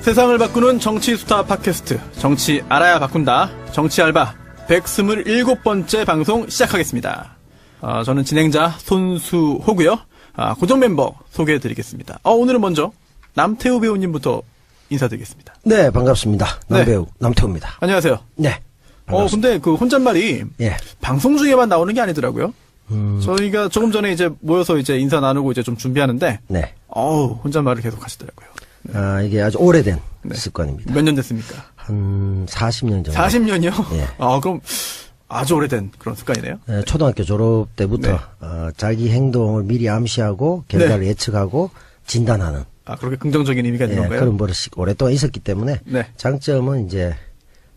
세상을 바꾸는 정치 수다 팟캐스트 정치 알아야 바꾼다. 정치 알바 127번째 방송 시작하겠습니다. 저는 진행자 손수호고요. 고정 멤버 소개해드리겠습니다. 오늘은 먼저 남태우 배우님부터 인사드리겠습니다. 네, 반갑습니다. 남배우 네. 남태우입니다. 안녕하세요. 네. 근데 그 혼잣말이 방송 중에만 나오는 게 아니더라고요. 저희가 조금 전에 이제 모여서 이제 인사 나누고 이제 좀 준비하는데, 네. 혼잣말을 계속 하시더라고요. 네. 이게 아주 오래된 습관입니다. 몇 년 됐습니까? 한 40년 정도. 40년이요? 예. 그럼 아주 오래된 그런 습관이네요. 네, 초등학교 졸업 때부터 네. 자기 행동을 미리 암시하고 결과를 예측하고 진단하는. 그렇게 긍정적인 의미가 있는 건가요? 그런 버릇이 오랫동안 있었기 때문에 네. 장점은 이제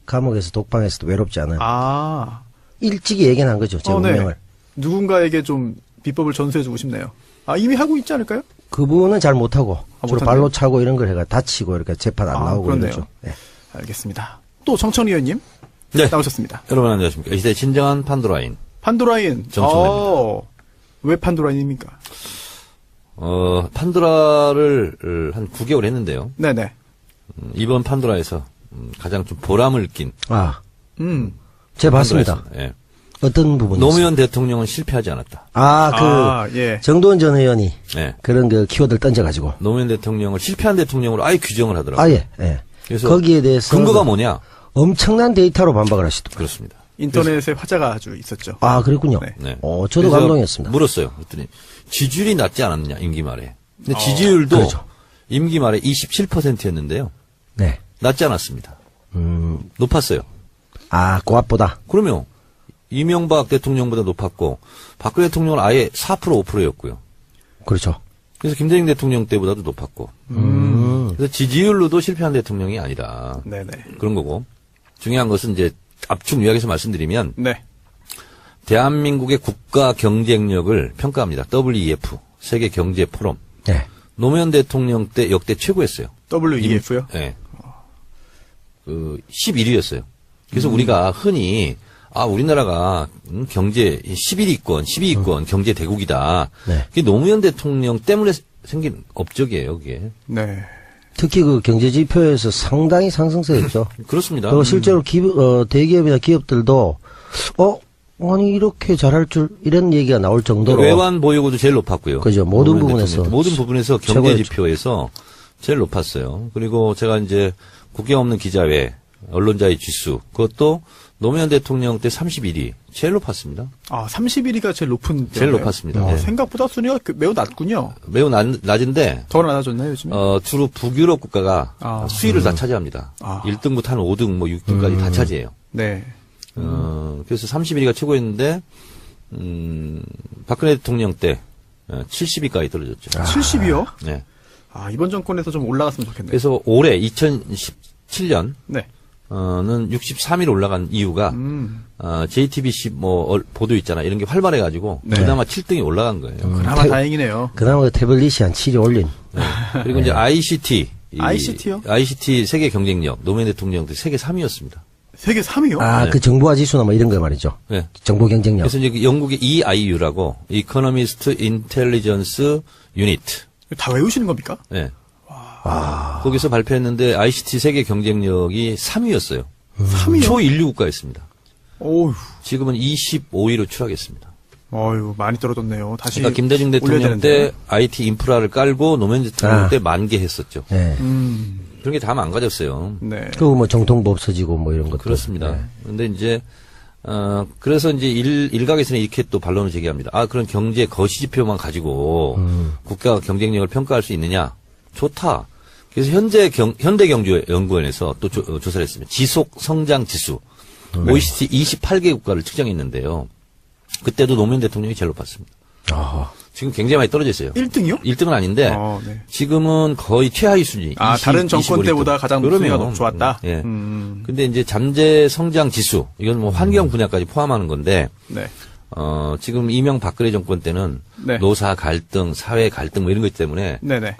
감옥에서 독방에서도 외롭지 않은. 일찍이 예견한 거죠, 제 운명을. 네. 누군가에게 좀 비법을 전수해주고 싶네요. 이미 하고 있지 않을까요? 그분은 잘 못하고 주로 못하네요. 발로 차고 이런 걸 해가 다치고 이렇게 재판 안 나오고 그렇네요. 그러죠. 네. 알겠습니다. 또 정청리 의원님 네. 나오셨습니다. 여러분 안녕하십니까. 이 시대 진정한 판도라인. 판도라인. 정청래입니다. 왜 판도라인입니까? 판도라를 한 9개월 했는데요. 네네. 이번 판도라에서 가장 좀 보람을 낀. 제가 봤습니다. 예. 어떤 부분이 노무현 대통령은 실패하지 않았다. 예. 정도원 전 의원이 예. 그런 그 키워드를 던져가지고 노무현 대통령을 실패한 대통령으로 아예 규정을 하더라고요. 예. 그래서 거기에 대해서 근거가 뭐냐? 엄청난 데이터로 반박을 하시더라고요. 그렇습니다. 인터넷에 화제가 아주 있었죠. 그랬군요. 네. 저도 그래서 감동했습니다. 물었어요. 그랬더니 지지율이 낮지 않았느냐 임기 말에. 근데 지지율도 그렇죠. 임기 말에 27%였는데요. 네. 낮지 않았습니다. 높았어요. 고압보다. 그러면 이명박 대통령보다 높았고 박근혜 대통령은 아예 4% 5%였고요. 그렇죠. 그래서 김대중 대통령 때보다도 높았고. 그래서 지지율로도 실패한 대통령이 아니다. 네네. 그런 거고. 중요한 것은 이제 압축 요약해서 말씀드리면 네. 대한민국의 국가 경쟁력을 평가합니다. WEF 세계 경제 포럼. 네. 노무현 대통령 때 역대 최고였어요. WEF요? 네. 11위였어요. 그래서 우리가 흔히 우리나라가 경제 11위권, 12위권 경제 대국이다. 네. 그게 노무현 대통령 때문에 생긴 업적이에요, 그게. 네. 특히 그 경제지표에서 상당히 상승세였죠. 그렇습니다. 그리고 실제로 대기업이나 기업들도 아니 이렇게 잘할 줄 이런 얘기가 나올 정도로 외환 보유고도 제일 높았고요. 그죠. 모든 부분에서 경제 최고였죠. 지표에서 제일 높았어요. 그리고 제가 이제 국경 없는 기자회, 언론자의 지수, 그것도 노무현 대통령 때 31위, 제일 높았습니다. 31위가 제일 높은 제일 데인가요? 높았습니다. 네. 생각보다 순위가 매우 낮군요. 매우 낮은데 더 낮아졌나요, 요즘에? 주로 북유럽 국가가 수위를 다 차지합니다. 1등부터 한 5등, 6등까지 다 차지해요. 네. 그래서 31위가 최고였는데, 박근혜 대통령 때 70위까지 떨어졌죠. 70위요? 네. 이번 정권에서 좀 올라갔으면 좋겠네요. 그래서 올해 2017년 네. 는 63위로 올라간 이유가 JTBC 보도 있잖아. 이런 게 활발해가지고 그나마 7등이 올라간 거예요. 그나마 다행이네요. 그나마 그 태블릿이 한 7위 올린. 네. 그리고 이제 ICT. ICT요? ICT 세계 경쟁력. 노무현 대통령 때 세계 3위였습니다. 세계 3위요? 그 정보화 지수나 뭐 이런 거 말이죠. 네. 정보 경쟁력. 그래서 이제 영국의 EIU라고 Economist Intelligence Unit. 다 외우시는 겁니까? 네. 거기서 발표했는데 ICT 세계 경쟁력이 3위였어요. 3위요? 초인류 국가였습니다. 오우. 지금은 25위로 추락했습니다. 많이 떨어졌네요. 다시. 그러니까 김대중 대통령 때 IT 인프라를 깔고 노무현 대통령 때 만개했었죠. 네. 그런 게 다 망가졌어요. 네. 그리고 뭐 정통부 없어지고 뭐 이런 것들. 그렇습니다. 네. 근데 이제 그래서 이제 일각에서는 이렇게 또 반론을 제기합니다. 그런 경제 거시 지표만 가지고 국가 경쟁력을 평가할 수 있느냐? 좋다. 그래서 현대경제연구원에서 또 조사를 했습니다. 지속 성장 지수. OECD 28개 국가를 측정했는데요. 그때도 노무현 대통령이 제일 높았습니다. 지금 굉장히 많이 떨어져 있어요. 1등이요? 1등은 아닌데 네. 지금은 거의 최하위 순위. 다른 정권 25위 때보다 가장 순위가 좋았다. 예. 근데 이제 잠재 성장 지수 이건 뭐 환경 분야까지 포함하는 건데 네. 지금 이명박근혜 정권 때는 네. 노사 갈등, 사회 갈등 뭐 이런 것 때문에 네네.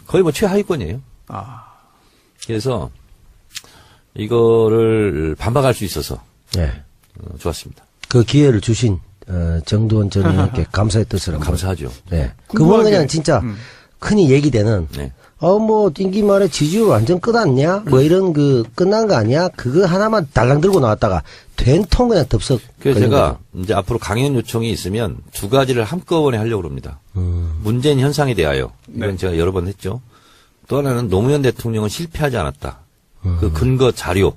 거의 뭐 최하위권이에요. 그래서 이거를 반박할 수 있어서 좋았습니다. 그 기회를 주신 정두원 전 의원께 감사의 뜻을 한번. 감사하죠. 네. 그분은 그냥 진짜 흔히 얘기되는 네. 뭐 띵기 말에 지지율 완전 끝났냐? 뭐 이런 끝난 거 아니야? 그거 하나만 달랑 들고 나왔다가 된통 그냥 덥석. 그래서 걸린 제가 거죠. 이제 앞으로 강연 요청이 있으면 두 가지를 한꺼번에 하려고 합니다. 문재인 현상에 대하여 이건 네. 제가 여러 번 했죠. 또 하나는 노무현 대통령은 실패하지 않았다. 그 근거 자료,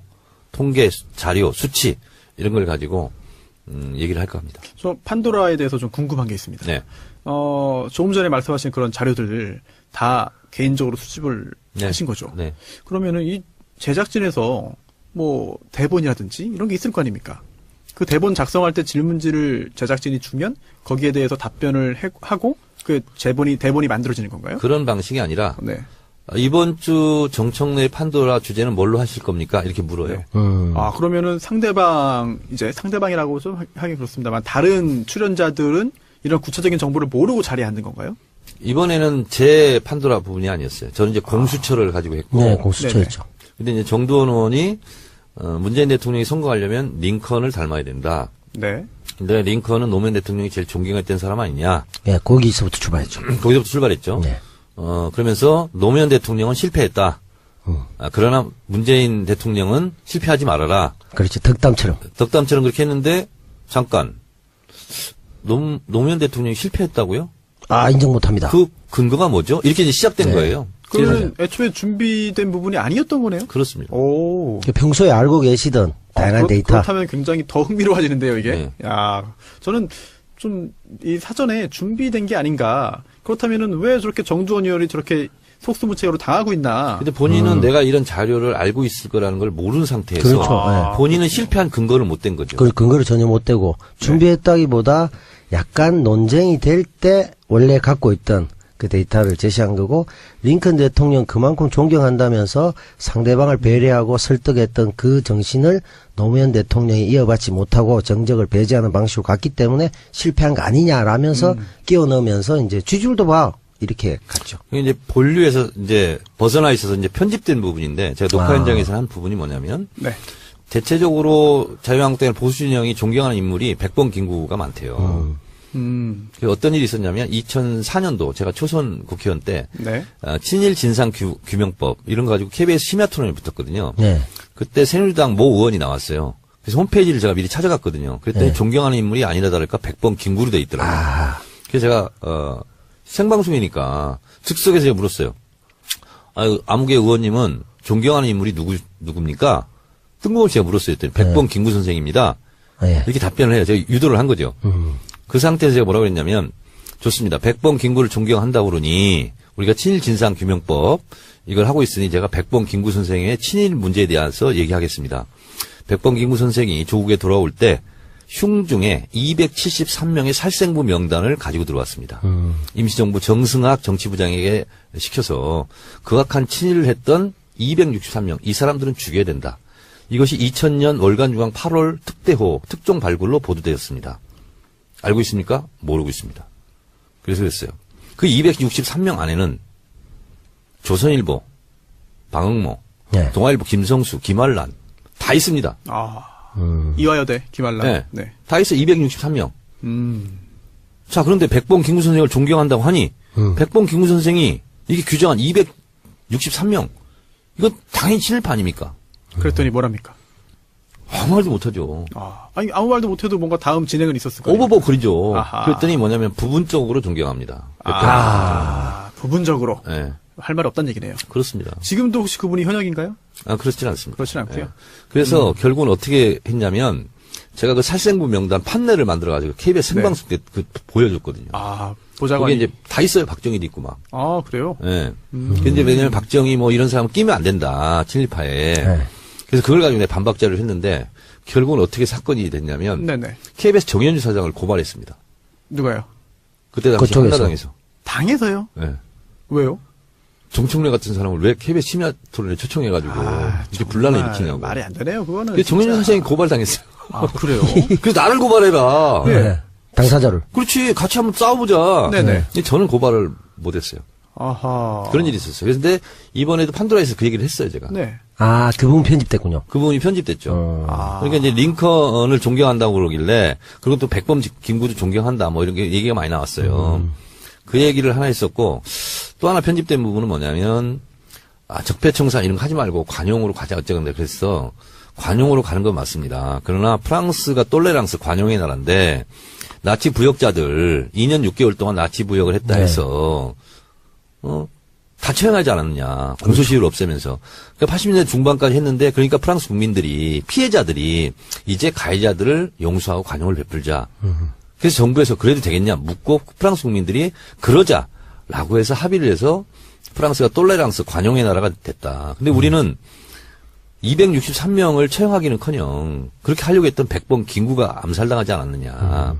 통계 자료, 수치 이런 걸 가지고 얘기를 할까 합니다. 저 판도라에 대해서 좀 궁금한 게 있습니다. 네. 조금 전에 말씀하신 그런 자료들을 다 개인적으로 수집을 네. 하신 거죠. 네. 그러면은 이 제작진에서 뭐 대본이라든지 이런 게 있을 거 아닙니까? 그 대본 작성할 때 질문지를 제작진이 주면 거기에 대해서 답변을 하고 그 대본이 만들어지는 건가요? 그런 방식이 아니라 네. 이번 주 정청래 판도라 주제는 뭘로 하실 겁니까? 이렇게 물어요. 네. 음. 그러면은 상대방이라고 좀 하긴 그렇습니다만 다른 출연자들은 이런 구체적인 정보를 모르고 자리에 앉는 건가요? 이번에는 제 판도라 부분이 아니었어요. 저는 이제 공수처를 가지고 했고. 네, 공수처였죠. 근데 이제 정두원 의원이 문재인 대통령이 선거하려면 링컨을 닮아야 된다. 네. 근데 링컨은 노무현 대통령이 제일 존경했던 사람 아니냐. 예, 거기서부터 출발했죠. 거기서부터 출발했죠. 네. 그러면서 노무현 대통령은 실패했다. 그러나 문재인 대통령은 실패하지 말아라. 그렇죠. 덕담처럼. 덕담처럼 그렇게 했는데 잠깐 노무현 대통령이 실패했다고요? 인정 못 합니다. 그 근거가 뭐죠? 이렇게 이제 시작된 네. 거예요. 그러면 애초에 준비된 부분이 아니었던 거네요? 그렇습니다. 오. 평소에 알고 계시던 다양한 데이터. 그렇다면 굉장히 더 흥미로워지는데요, 이게. 네. 야, 저는 좀 이 사전에 준비된 게 아닌가. 그렇다면은 왜 저렇게 정두원 의원이 저렇게 속수무책으로 당하고 있나. 근데 본인은 내가 이런 자료를 알고 있을 거라는 걸 모르는 상태에서 그렇죠. 네. 본인은 실패한 근거를 못 댄 거죠. 그 근거를 전혀 못 대고 준비했다기보다 약간 논쟁이 될 때 원래 갖고 있던 그 데이터를 제시한 거고 링컨 대통령 그만큼 존경한다면서 상대방을 배려하고 설득했던 그 정신을 노무현 대통령이 이어받지 못하고 정적을 배제하는 방식으로 갔기 때문에 실패한 거 아니냐라면서 끼워 넣으면서 이제 지지율도 봐 이렇게 갔죠. 이게 이제 본류에서 이제 벗어나 있어서 이제 편집된 부분인데 제가 녹화 현장에서 한 부분이 뭐냐면 네. 대체적으로 자유한국당의 보수 진영이 존경하는 인물이 백범 김구가 많대요. 그 어떤 일이 있었냐면 2004년도 제가 초선 국회의원 때 네. 친일 진상 규명법 이런 거 가지고 KBS 심야 토론에 붙었거든요. 네. 그때 새누리당 모 의원이 나왔어요. 그래서 홈페이지를 제가 미리 찾아갔거든요. 그랬더니 네. 존경하는 인물이 아니라 다를까 백범 김구로 돼 있더라고요. 그래서 제가 생방송이니까 즉석에서 제가 물었어요. 아무개 의원님은 존경하는 인물이 누굽니까? 뜬금없이 제가 물었어요. 했더니 백범 김구 선생입니다. 예. 이렇게 답변을 해요. 제가 유도를 한 거죠. 그 상태에서 제가 뭐라고 그랬냐면 좋습니다. 백범 김구를 존경한다고 그러니 우리가 친일 진상 규명법 이걸 하고 있으니 제가 백범 김구 선생의 친일 문제에 대해서 얘기하겠습니다. 백범 김구 선생이 조국에 돌아올 때 흉중에 273명의 살생부 명단을 가지고 들어왔습니다. 임시정부 정승학 정치부장에게 시켜서 극악한 친일을 했던 263명 이 사람들은 죽여야 된다. 이것이 2000년 월간중앙 8월 특대호 특종 발굴로 보도되었습니다. 알고 있습니까? 모르고 있습니다. 그래서 그랬어요. 그 263명 안에는 조선일보, 방응모, 네. 동아일보 김성수, 김환란 다 있습니다. 이화여대 김한란. 네. 네. 다 있어 263명. 음. 자, 그런데 백범 김구 선생을 존경한다고 하니 백범 김구 선생이 이게 규정한 263명 이건 당연히 친일파 아닙니까? 그랬더니 뭐랍니까? 아무 말도 못하죠. 아니 아무 말도 못해도 뭔가 다음 진행은 있었을 거예요. 오버버 그리죠. 아하. 그랬더니 뭐냐면 부분적으로 존경합니다. 부분적으로 네, 할 말 없다는 얘기네요. 그렇습니다. 지금도 혹시 그분이 현역인가요? 그렇진 않습니다. 그렇진 않고요. 그래서 결국은 어떻게 했냐면 제가 그 살생부 명단 판넬을 만들어가지고 KBS 생방송 때 그 보여줬거든요. 거기에 보좌관이. 이제 다 있어요. 박정희도 있고 막. 그래요? 예. 근데 왜냐면 박정희 뭐 이런 사람 끼면 안 된다. 친일파에. 네. 그래서 그걸 가지고 내가 반박자를 했는데 결국은 어떻게 사건이 됐냐면 네네. KBS 정현주 사장을 고발했습니다. 누가요? 그때 당시 그쪽에서. 한나당에서. 당에서요? 예. 왜요? 정청래 같은 사람을 왜 KBS 심야 토론에 초청해가지고 이렇게 분란을 정말 일으키냐고. 말이 안 되네요. 그거는. 그래서 정현주 진짜. 사장이 고발당했어요. 그래요? 그래서 나를 고발해라. 네. 당사자를. 그렇지. 같이 한번 싸워보자. 네네. 근데 저는 고발을 못했어요. 아하. 그런 일이 있었어요. 그런데 이번에도 판도라에서 그 얘기를 했어요, 제가. 네. 그 부분 편집됐군요. 그 부분이 편집됐죠. 그러니까 이제 링컨을 존경한다고 그러길래 그리고 또 백범 김구도 존경한다 뭐 이런 게 얘기가 많이 나왔어요. 그 얘기를 하나 했었고 또 하나 편집된 부분은 뭐냐면 적폐청산 이런 거 하지 말고 관용으로 가자 어쩌건데 그랬어. 관용으로 가는 건 맞습니다. 그러나 프랑스가 똘레랑스 관용의 나라인데 나치 부역자들 2년 6개월 동안 나치 부역을 했다 네. 해서 다 처형하지 않았느냐. 공소시효를 없애면서. 그러니까 80년대 중반까지 했는데 그러니까 프랑스 국민들이 피해자들이 이제 가해자들을 용서하고 관용을 베풀자. 그래서 정부에서 그래도 되겠냐 묻고 프랑스 국민들이 그러자라고 해서 합의를 해서 프랑스가 똘레랑스 관용의 나라가 됐다. 근데 우리는 263명을 처형하기는커녕 그렇게 하려고 했던 100번 김구가 암살당하지 않았느냐.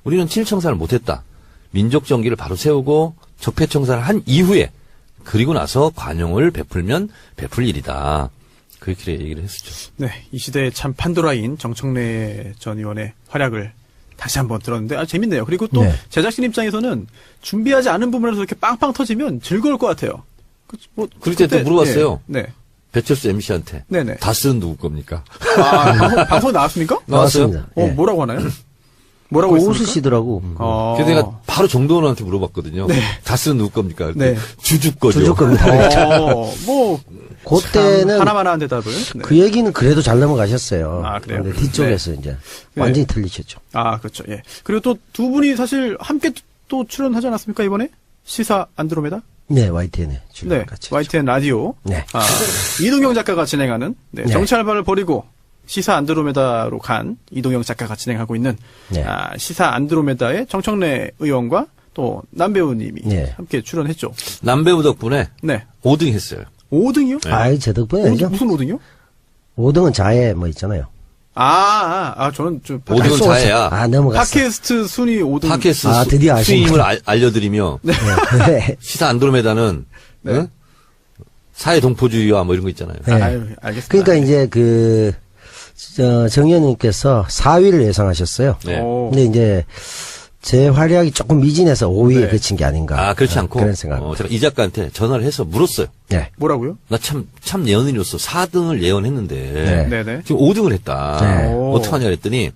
우리는 친일청산을 못했다. 민족정기를 바로 세우고 적폐청산을 한 이후에 그리고 나서 관용을 베풀면 베풀 일이다. 그렇게 얘기를 했었죠. 네, 이 시대의 참 판도라인 정청래 전 의원의 활약을 다시 한번 들었는데 재밌네요. 그리고 또 네. 제작진 입장에서는 준비하지 않은 부분에서 이렇게 빵빵 터지면 즐거울 것 같아요. 그때 또 물어봤어요. 네. 배철수 MC한테. 네네. 다스는 누구 겁니까? 방송 나왔습니까? 나왔어요? 나왔습니다. 예. 뭐라고 하나요? 뭐라고 그 했습니까? 웃으시더라고. 그래서 내가 바로 정도원한테 물어봤거든요. 네. 다스는 누구 겁니까? 네. 주주 거죠. 주주 겁니다. 뭐 그때는 하나만 한 대답을. 네. 그 얘기는 그래도 잘 넘어가셨어요. 아, 그래요? 근데 뒤쪽에서 이제 완전히 틀리셨죠. 그렇죠. 예. 그리고 또 두 분이 사실 함께 또 출연하지 않았습니까 이번에? 시사 안드로메다? 네, YTN에 출연 네. 같이. YTN 라디오. 네. 이동영 작가가 진행하는 네, 네. 정치 알바를 버리고 시사 안드로메다로 간 이동영 작가가 진행하고 있는 네. 시사 안드로메다의 정청래 의원과 또 남배우님이 네. 함께 출연했죠. 남배우 덕분에 네. 5등 했어요. 5등이요? 네. 아이, 제 덕분에 아니죠. 무슨 5등이요? 5등은 자해 뭐 있잖아요. 저는 좀 5등은 자해야. 넘어갔어. 팟캐스트 순위 5등. 팟캐스트 드디어 수임을 아시네. 알려드리며 네. 시사 안드로메다는 네. 응? 사회 동포주의와 뭐 이런 거 있잖아요. 네. 알겠습니다. 그러니까 이제 정 의원님께서 4위를 예상하셨어요. 네. 오. 근데 이제 제 활약이 조금 미진해서 5위에 네. 그친 게 아닌가. 그렇지 않고 그런 생각. 제가 이 작가한테 전화를 해서 물었어요. 네. 뭐라고요? 나 참 예언인으로서 4등을 예언했는데 네. 네네. 지금 5등을 했다. 네. 어떡하냐 그랬더니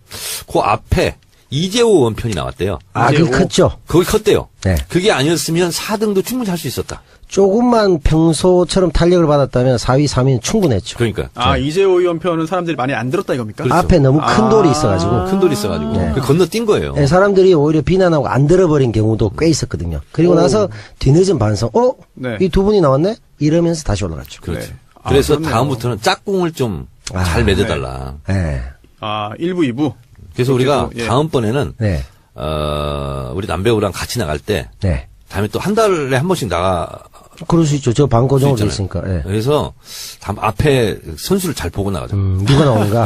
그 앞에 이재호 원편이 나왔대요. 그게 컸죠. 거기 컸대요. 네. 그게 아니었으면 4등도 충분히 할 수 있었다. 조금만 평소처럼 탄력을 받았다면 4위, 3위는 충분했죠. 그러니까 이재호 의원 편은 사람들이 많이 안 들었다 이겁니까? 그렇죠. 앞에 너무 큰 돌이 있어가지고. 큰 돌이 있어가지고 네. 그 건너뛴 거예요. 네, 사람들이 오히려 비난하고 안 들어버린 경우도 꽤 있었거든요. 그리고 나서 뒤늦은 반성, 네. 이 두 분이 나왔네? 이러면서 다시 올라갔죠. 그렇지. 네. 그래서 그렇네요. 다음부터는 짝꿍을 좀 잘 맺어달라. 네. 1부, 2부. 그래서 우리가 예. 다음번에는 네. 우리 남배우랑 같이 나갈 때 네. 다음에 또 한 달에 한 번씩 나가 그럴 수 있죠. 저 방고정으로 수 있으니까. 예. 그래서 다음 앞에 선수를 잘 보고 나가자. 누가 나오는가.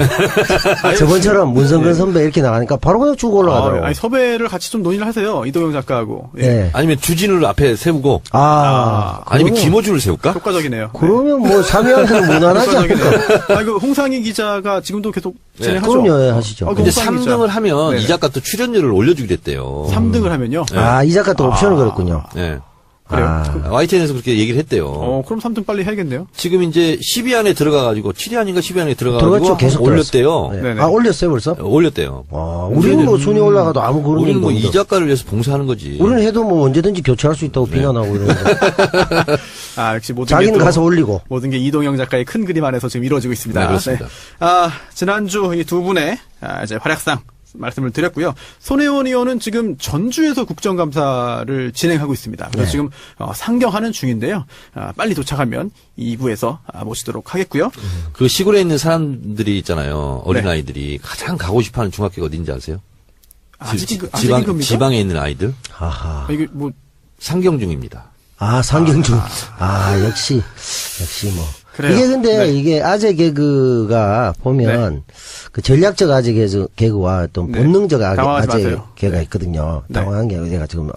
저번처럼 문성근 선배 이렇게 나가니까 바로 그냥 쭉 올라가더라고. 섭외를 같이 좀 논의를 하세요. 이동영 작가하고. 예. 네. 아니면 주진우를 앞에 세우고 그러면- 아니면 김호준을 세울까? 효과적이네요. 그러면 뭐 3위하면 무난하지 않을까. 효과적이네요. 홍상희 기자가 지금도 계속 네. 진행하죠. 그럼요, 예, 하시죠. 근데 홍상희 3등을 하면 네네. 이 작가 또 출연료를 올려주기로 했대요. 3등을 하면요. 이 작가 또 옵션을 걸었군요. 네. 그래요? YTN에서 그렇게 얘기를 했대요. 그럼 3등 빨리 해야겠네요. 지금 이제 10위 안에 들어가가지고 7위 아닌가 10위 안에 들어가가지고 들어갔죠. 계속 올렸대요. 들어갔어요. 네네. 올렸어요, 벌써? 올렸대요. 우리는 뭐 순위 올라가도 아무 그런 우리는 뭐 일도 이 작가를 위해서 봉사하는 거지. 우리는 해도 뭐 언제든지 교체할 수 있다고 비난하고 이러는데. 역시 모든 자기는 게 또- 가서 올리고. 모든 게 이동영 작가의 큰 그림 안에서 지금 이루어지고 있습니다. 네, 그렇습니다. 지난주 이 두 분의 이제 활약상 말씀을 드렸고요. 손혜원 의원은 지금 전주에서 국정감사를 진행하고 있습니다. 그래서 네. 지금 상경하는 중인데요. 빨리 도착하면 2부에서 모시도록 하겠고요. 그 시골에 있는 사람들이 있잖아요. 네. 어린아이들이 가장 가고 싶어하는 중학교가 어딘지 아세요? 아직인 겁니까? 지방에 있는 아이들? 하하. 이게 뭐 상경중입니다. 상경중. 역시 뭐. 그래요. 이게 근데 네. 이게 아재 개그가 보면 그 전략적 아재 개그와 어떤 네. 본능적 당황하지 아재 마세요. 개그가 있거든요. 네. 당황한 게 내가 지금.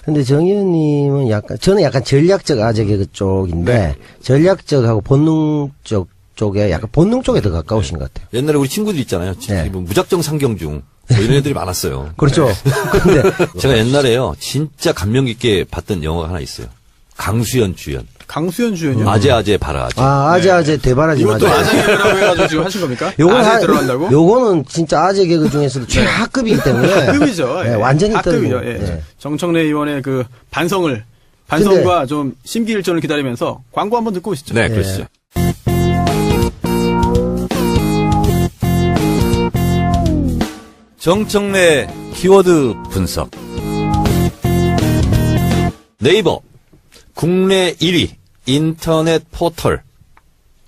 근데 정 의원님은 저는 약간 전략적 아재 개그 쪽인데 네. 전략적하고 본능적 쪽에 약간 본능 쪽에 더 가까우신 것 같아요. 옛날에 우리 친구들 있잖아요. 네. 뭐 무작정 상경중. 뭐 이런 애들이 많았어요. 그렇죠. 근데 제가 옛날에요. 진짜 감명 깊게 봤던 영화가 하나 있어요. 강수연 주연. 강수현 주연이요? 아재 바라지. 아재 대바라지 이것도 맞아요. 아재 개그라고 해가지고 지금 하신 겁니까? 요건 아재 들어간다고? 요거는 진짜 아재 개그 중에서도 최하급이기 때문에. 하급이죠. 네, 완전히 하급이죠. 떨고. 예. 네. 정청래 의원의 그 반성과 좀 심기일전을 기다리면서 광고 한번 듣고 오시죠. 네, 그러시죠. 정청래 키워드 분석. 네이버 국내 1위 인터넷 포털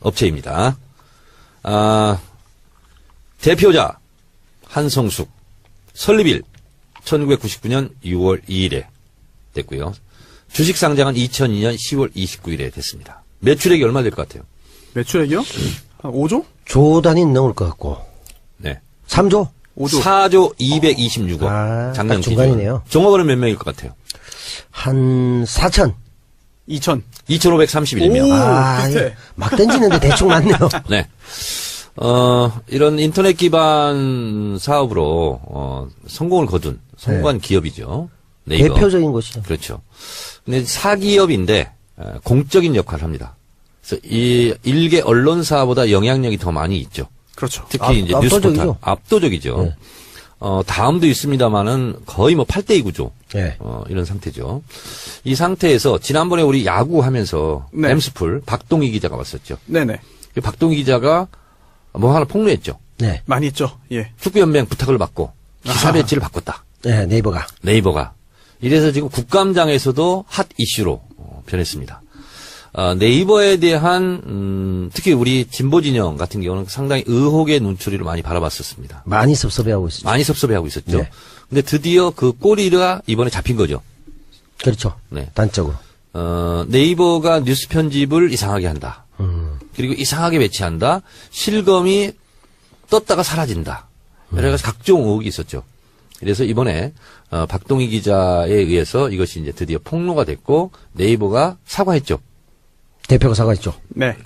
업체입니다. 대표자 한성숙, 설립일 1999년 6월 2일에 됐고요. 주식 상장은 2002년 10월 29일에 됐습니다. 매출액이 얼마 될 것 같아요? 매출액이요? 한 5조? 조 단위 넘을 것 같고. 네. 3조? 5조. 4조 226억. 아, 작년 딱 중간이네요. 기준. 종업원은 몇 명일 것 같아요? 한 4천. 2천. 2,531명. 오, 비슷해. 예. 막 던지는데 대충 맞네요. 네. 이런 인터넷 기반 사업으로, 성공을 거둔 성공한 기업이죠. 네이버. 대표적인 곳이죠. 그렇죠. 근데 사기업인데, 공적인 역할을 합니다. 그래서 이 일개 언론사보다 영향력이 더 많이 있죠. 그렇죠. 특히 이제 압도적이죠. 뉴스포탈. 압도적이죠. 네. 다음도 있습니다만은 거의 뭐 8대2 구조. 예. 이런 상태죠. 이 상태에서 지난번에 우리 야구 하면서 네. 엠스풀 박동희 기자가 왔었죠. 네네. 이 박동희 기자가 뭐 하나 폭로했죠. 네. 많이 있죠. 예. 축구연맹 부탁을 받고 기사 배치를 바꿨다. 네, 네이버가. 네이버가. 이래서 지금 국감장에서도 핫 이슈로 변했습니다. 네이버에 대한 특히 우리 진보 진영 같은 경우는 상당히 의혹의 눈초리를 많이 바라봤었습니다. 많이 섭섭해하고 있어요. 많이 섭섭해하고 있었죠. 네. 근데 드디어 그 꼬리가 이번에 잡힌 거죠. 그렇죠. 네. 단적으로. 네이버가 뉴스 편집을 이상하게 한다. 그리고 이상하게 배치한다. 실검이 떴다가 사라진다. 여러 가지 각종 의혹이 있었죠. 그래서 이번에 박동희 기자에 의해서 이것이 이제 드디어 폭로가 됐고 네이버가 사과했죠. 대표가 사과했죠. 네.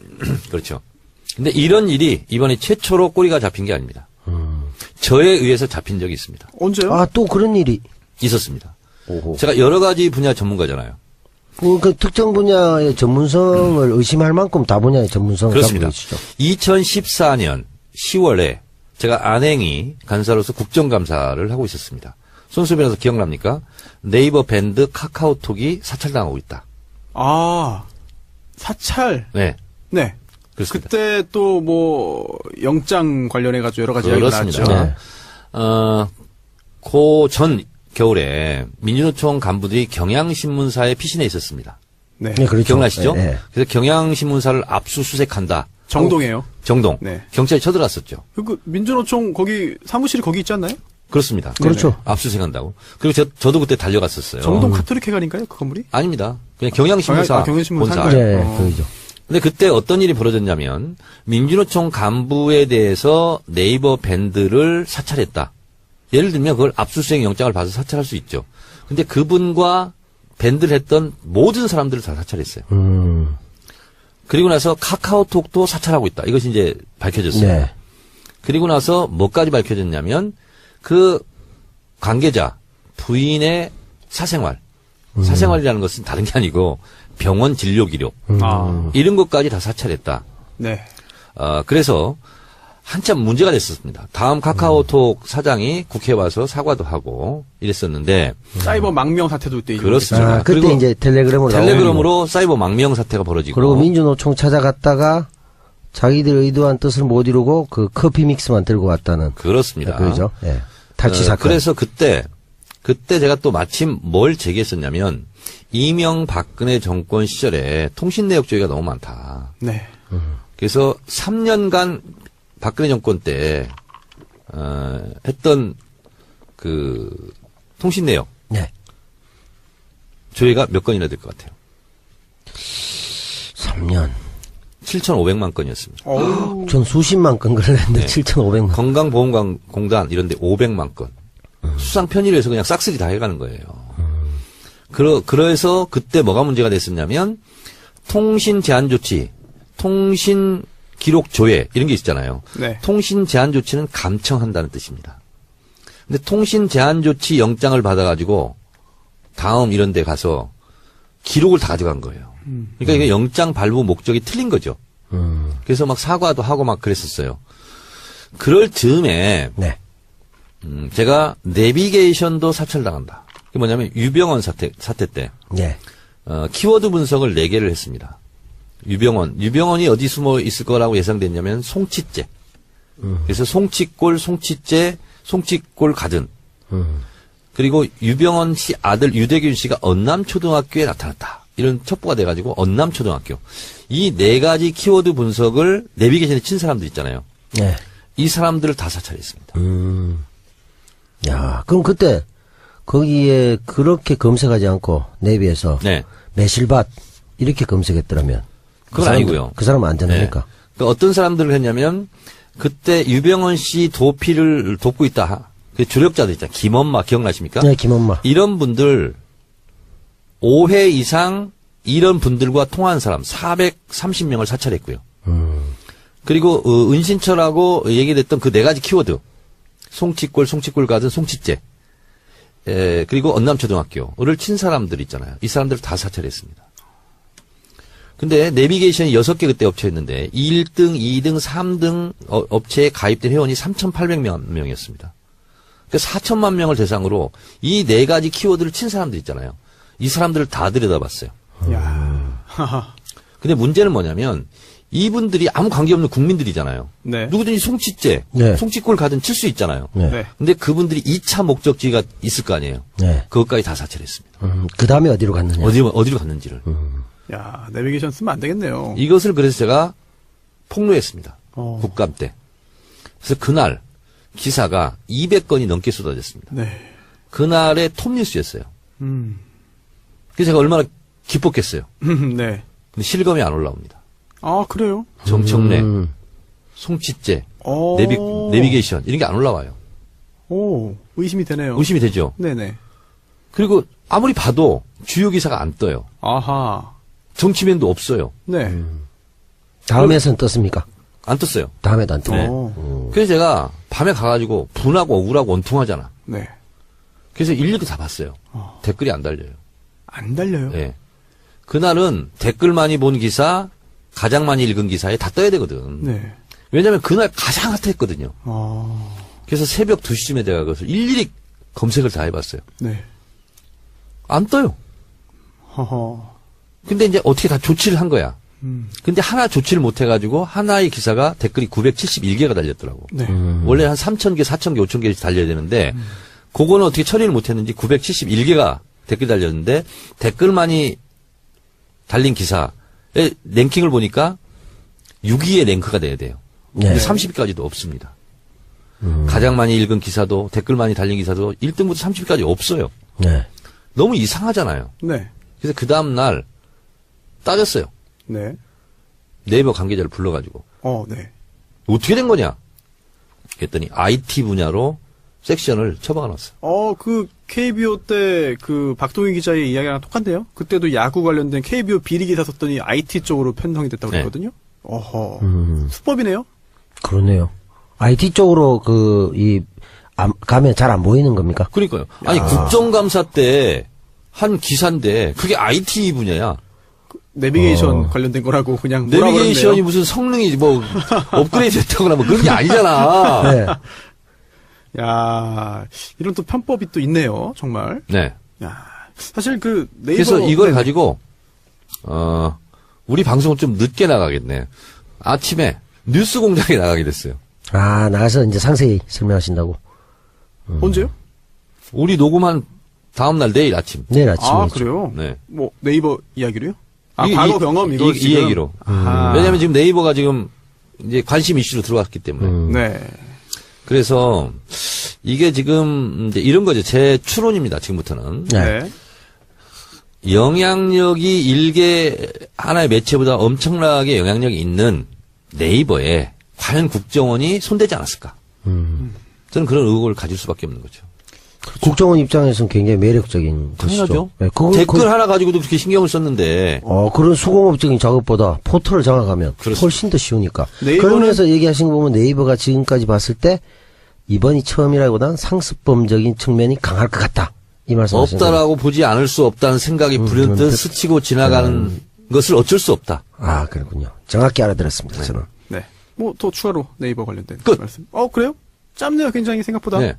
그렇죠. 근데 이런 일이 이번에 최초로 꼬리가 잡힌 게 아닙니다. 저에 의해서 잡힌 적이 있습니다. 언제요? 아, 또 그런 일이. 있었습니다. 오호. 제가 여러 가지 분야 전문가잖아요. 그 특정 분야의 전문성을 의심할 만큼 다 분야의 전문성을 그렇습니다. 갖고 계시죠. 2014년 10월에 제가 안행이 간사로서 국정감사를 하고 있었습니다. 손수 변호사 기억납니까? 네이버 밴드 카카오톡이 사찰당하고 있다. 아, 사찰. 네. 네. 그렇습니다. 그때 또 뭐 영장 관련해가지고 여러 가지 이야기가 그렇습니다. 나왔죠. 네. 그 전 겨울에 민주노총 간부들이 경향신문사에 피신해 있었습니다. 네. 네, 그렇죠. 기억나시죠? 네, 네. 그래서 경향신문사를 압수수색한다. 정동이에요. 정동. 네. 경찰이 쳐들어왔었죠. 그 민주노총 거기 사무실이 거기 있지 않나요? 그렇습니다. 그렇죠. 압수수색한다고. 그리고 저도 그때 달려갔었어요. 정동 카톨릭 회관인가요? 그 건물이? 아닙니다. 그냥 경향신문사 경향신문사 본사. 상가요? 네, 그거죠. 근데 그때 어떤 일이 벌어졌냐면 민주노총 간부에 대해서 네이버 밴드를 사찰했다. 예를 들면 그걸 압수수색 영장을 받아서 사찰할 수 있죠. 근데 그분과 밴드를 했던 모든 사람들을 다 사찰했어요. 그리고 나서 카카오톡도 사찰하고 있다. 이것이 이제 밝혀졌어요. 네. 그리고 나서 뭐까지 밝혀졌냐면 그 관계자 부인의 사생활. 사생활이라는 것은 다른 게 아니고 병원 진료 기록. 아, 이런 것까지 다 사찰했다. 네. 그래서 한참 문제가 됐었습니다. 다음 카카오톡 사장이 국회에 와서 사과도 하고 이랬었는데 사이버 망명 사태도 그때 그렇습니다. 아, 그때 그리고 이제 텔레그램으로 텔레그램으로 사이버 망명 사태가 벌어지고 그리고 민주노총 찾아갔다가 자기들 의도한 뜻을 못 이루고 그 커피 믹스만 들고 왔다는. 그렇습니다. 그죠? 예. 탈취 사건. 그래서 그때 제가 또 마침 뭘 제기했었냐면 이명박근혜 정권 시절에 통신 내역 조회가 너무 많다. 네. 그래서 3년간 박근혜 정권 때 했던 그 통신 내역 네. 조회가 몇 건이나 될 것 같아요? 3년. 7,500만 건이었습니다. 어우. 전 수십만 건 걸렸는데 네. 7,500만. 건강보험공단 이런데 500만 건. 수상 편의를 해서 그냥 싹쓸이 다 해가는 거예요. 그래서 그때 뭐가 문제가 됐었냐면 통신 제한 조치, 통신 기록 조회 이런 게 있잖아요. 네. 통신 제한 조치는 감청한다는 뜻입니다. 근데 통신 제한 조치 영장을 받아가지고 다음 이런 데 가서 기록을 다 가져간 거예요. 그러니까 이게 영장 발부 목적이 틀린 거죠. 그래서 막 사과도 하고 막 그랬었어요. 그럴 즈음에 네. 제가 내비게이션도 사찰당한다. 그게 뭐냐면 유병헌 사태 때 네. 키워드 분석을 4개를 했습니다. 유병헌이 어디 숨어 있을 거라고 예상됐냐면 송치째. 그래서 송치골, 송치째, 송치골 가든. 그리고 유병헌 씨 아들 유대균 씨가 언남초등학교에 나타났다. 이런 첩보가 돼가지고 언남초등학교. 이 4가지 키워드 분석을 내비게이션에 친 사람들 있잖아요. 네. 이 사람들을 다 사찰했습니다. 야, 그럼 그때 거기에 그렇게 검색하지 않고 내비에서 네. 매실밭 이렇게 검색했더라면 그건 아니고요. 그 사람은 안전합니까? 네. 그러니까 어떤 사람들을 했냐면 그때 유병헌 씨 도피를 돕고 있다. 그 조력자들 있잖아요. 김엄마 기억나십니까? 네, 김엄마. 이런 분들 5회 이상 이런 분들과 통화한 사람 430명을 사찰했고요. 그리고 은신철하고 얘기됐던 그 4가지 키워드 송치골 가든 송치째 그리고 언남초등학교를 친 사람들 있잖아요. 이 사람들을 다 사찰했습니다. 근데 내비게이션이 6개 그때 업체였는데 1등, 2등, 3등 업체에 가입된 회원이 3,800만 명이었습니다. 그러니까 4천만 명을 대상으로 이 4가지 키워드를 친 사람들 있잖아요. 이 사람들을 다 들여다봤어요. 야. 근데 문제는 뭐냐면 이분들이 아무 관계없는 국민들이잖아요. 네. 누구든지 송치째, 네. 송치골 가든 칠 수 있잖아요. 네. 네. 근데 그분들이 2차 목적지가 있을 거 아니에요. 네. 그것까지 다 사찰했습니다. 그 다음에 어디로 갔느냐? 어디로 갔는지를. 야, 내비게이션 쓰면 안 되겠네요. 이것을 그래서 제가 폭로했습니다. 어. 국감 때. 그래서 그날 기사가 200건이 넘게 쏟아졌습니다. 네. 그날의 톱뉴스였어요. 그래서 제가 얼마나 기뻤겠어요. 네. 근데 실검이 안 올라옵니다. 아, 그래요? 정청래, 송치째, 어. 내비게이션 이런 게 안 올라와요. 오, 의심이 되네요. 의심이 되죠. 네네. 그리고 아무리 봐도 주요 기사가 안 떠요. 아하. 정치면도 없어요. 네. 다음에선 떴습니까? 안 떴어요. 다음에도 안 뜨고. 어. 그래서 제가 밤에 가가지고 분하고 억울하고 원통하잖아. 네. 그래서 일일이 다 봤어요. 댓글이 안 달려요. 안 달려요? 예. 그날은 댓글 많이 본 기사, 가장 많이 읽은 기사에 다 떠야 되거든. 네. 왜냐면 그날 가장 핫했거든요. 아. 그래서 새벽 2시쯤에 제가 그것을 일일이 검색을 다 해봤어요. 네. 안 떠요. 허허. 근데 이제 어떻게 다 조치를 한 거야. 근데 하나 조치를 못 해가지고 하나의 기사가 댓글이 971개가 달렸더라고. 네. 원래 한 3,000개, 4,000개, 5,000개씩 달려야 되는데 그거는 어떻게 처리를 못 했는지 971개가 댓글 달렸는데 댓글 많이 달린 기사의 랭킹을 보니까 6위에 랭크가 돼야 돼요. 네. 근데 30위까지도 없습니다. 가장 많이 읽은 기사도 댓글 많이 달린 기사도 1등부터 30위까지 없어요. 네. 너무 이상하잖아요. 네. 그래서 그 다음날 따졌어요. 네. 네이버 관계자를 불러가지고 네. 어떻게 된 거냐 그랬더니 IT 분야로 섹션을 처박아 놨어요. 그 KBO 때 그 박동희 기자의 이야기랑 똑같네요. 그때도 야구 관련된 KBO 비리 기사 썼더니 IT 쪽으로 편성이 됐다고 네. 그랬거든요. 어허. 수법이네요. 그러네요. IT 쪽으로 가면 잘 안 보이는 겁니까? 그러니까요. 아니 국정감사 때 한 기사인데 그게 IT 분야야. 내비게이션 관련된 거라고 그냥 내비게이션이 무슨 성능이 뭐 업그레이드 됐다거나 뭐 그런 게 아니잖아. 네. 야, 이런 또 편법이 또 있네요. 정말. 네. 야, 사실 그 네이버 그래서 이걸 네. 가지고 우리 방송은 좀 늦게 나가겠네. 아침에 뉴스 공장에 나가게 됐어요. 아, 나가서 이제 상세히 설명하신다고. 언제요? 우리 녹음한 다음 날 내일 아침. 내일 아침에. 아, 그래요? 네. 뭐 네이버 이야기로요? 아, 이- 과거 이- 경험 이거 이 지금? 얘기로. 아하. 왜냐면 지금 네이버가 지금 이제 관심 이슈로 들어갔기 때문에. 네. 그래서 이게 지금 이제 이런 거죠. 제 추론입니다. 지금부터는. 네. 네. 영향력이 일개 하나의 매체보다 엄청나게 영향력이 있는 네이버에 과연 국정원이 손대지 않았을까? 저는 그런 의혹을 가질 수밖에 없는 거죠. 국정원 입장에서는 굉장히 매력적인 당연하죠. 것이죠. 네, 댓글 하나 가지고도 그렇게 신경을 썼는데 그런 수공업적인 작업보다 포털을 장악하면 그렇습니다. 훨씬 더 쉬우니까. 네이버는- 그러면서 얘기하신 거 보면 네이버가 지금까지 봤을 때 이번이 처음이라기보다는 상습범적인 측면이 강할 것 같다. 이 말씀 하신 거예요. 없다라고 보지 않을 수 없다는 생각이 불현듯 스치고 지나가는 것을 어쩔 수 없다. 아, 그렇군요. 정확히 알아들었습니다, 저는. 네. 뭐 더 추가로 네이버 관련된 끝. 말씀. 그래요? 짧네요, 굉장히 생각보다. 네.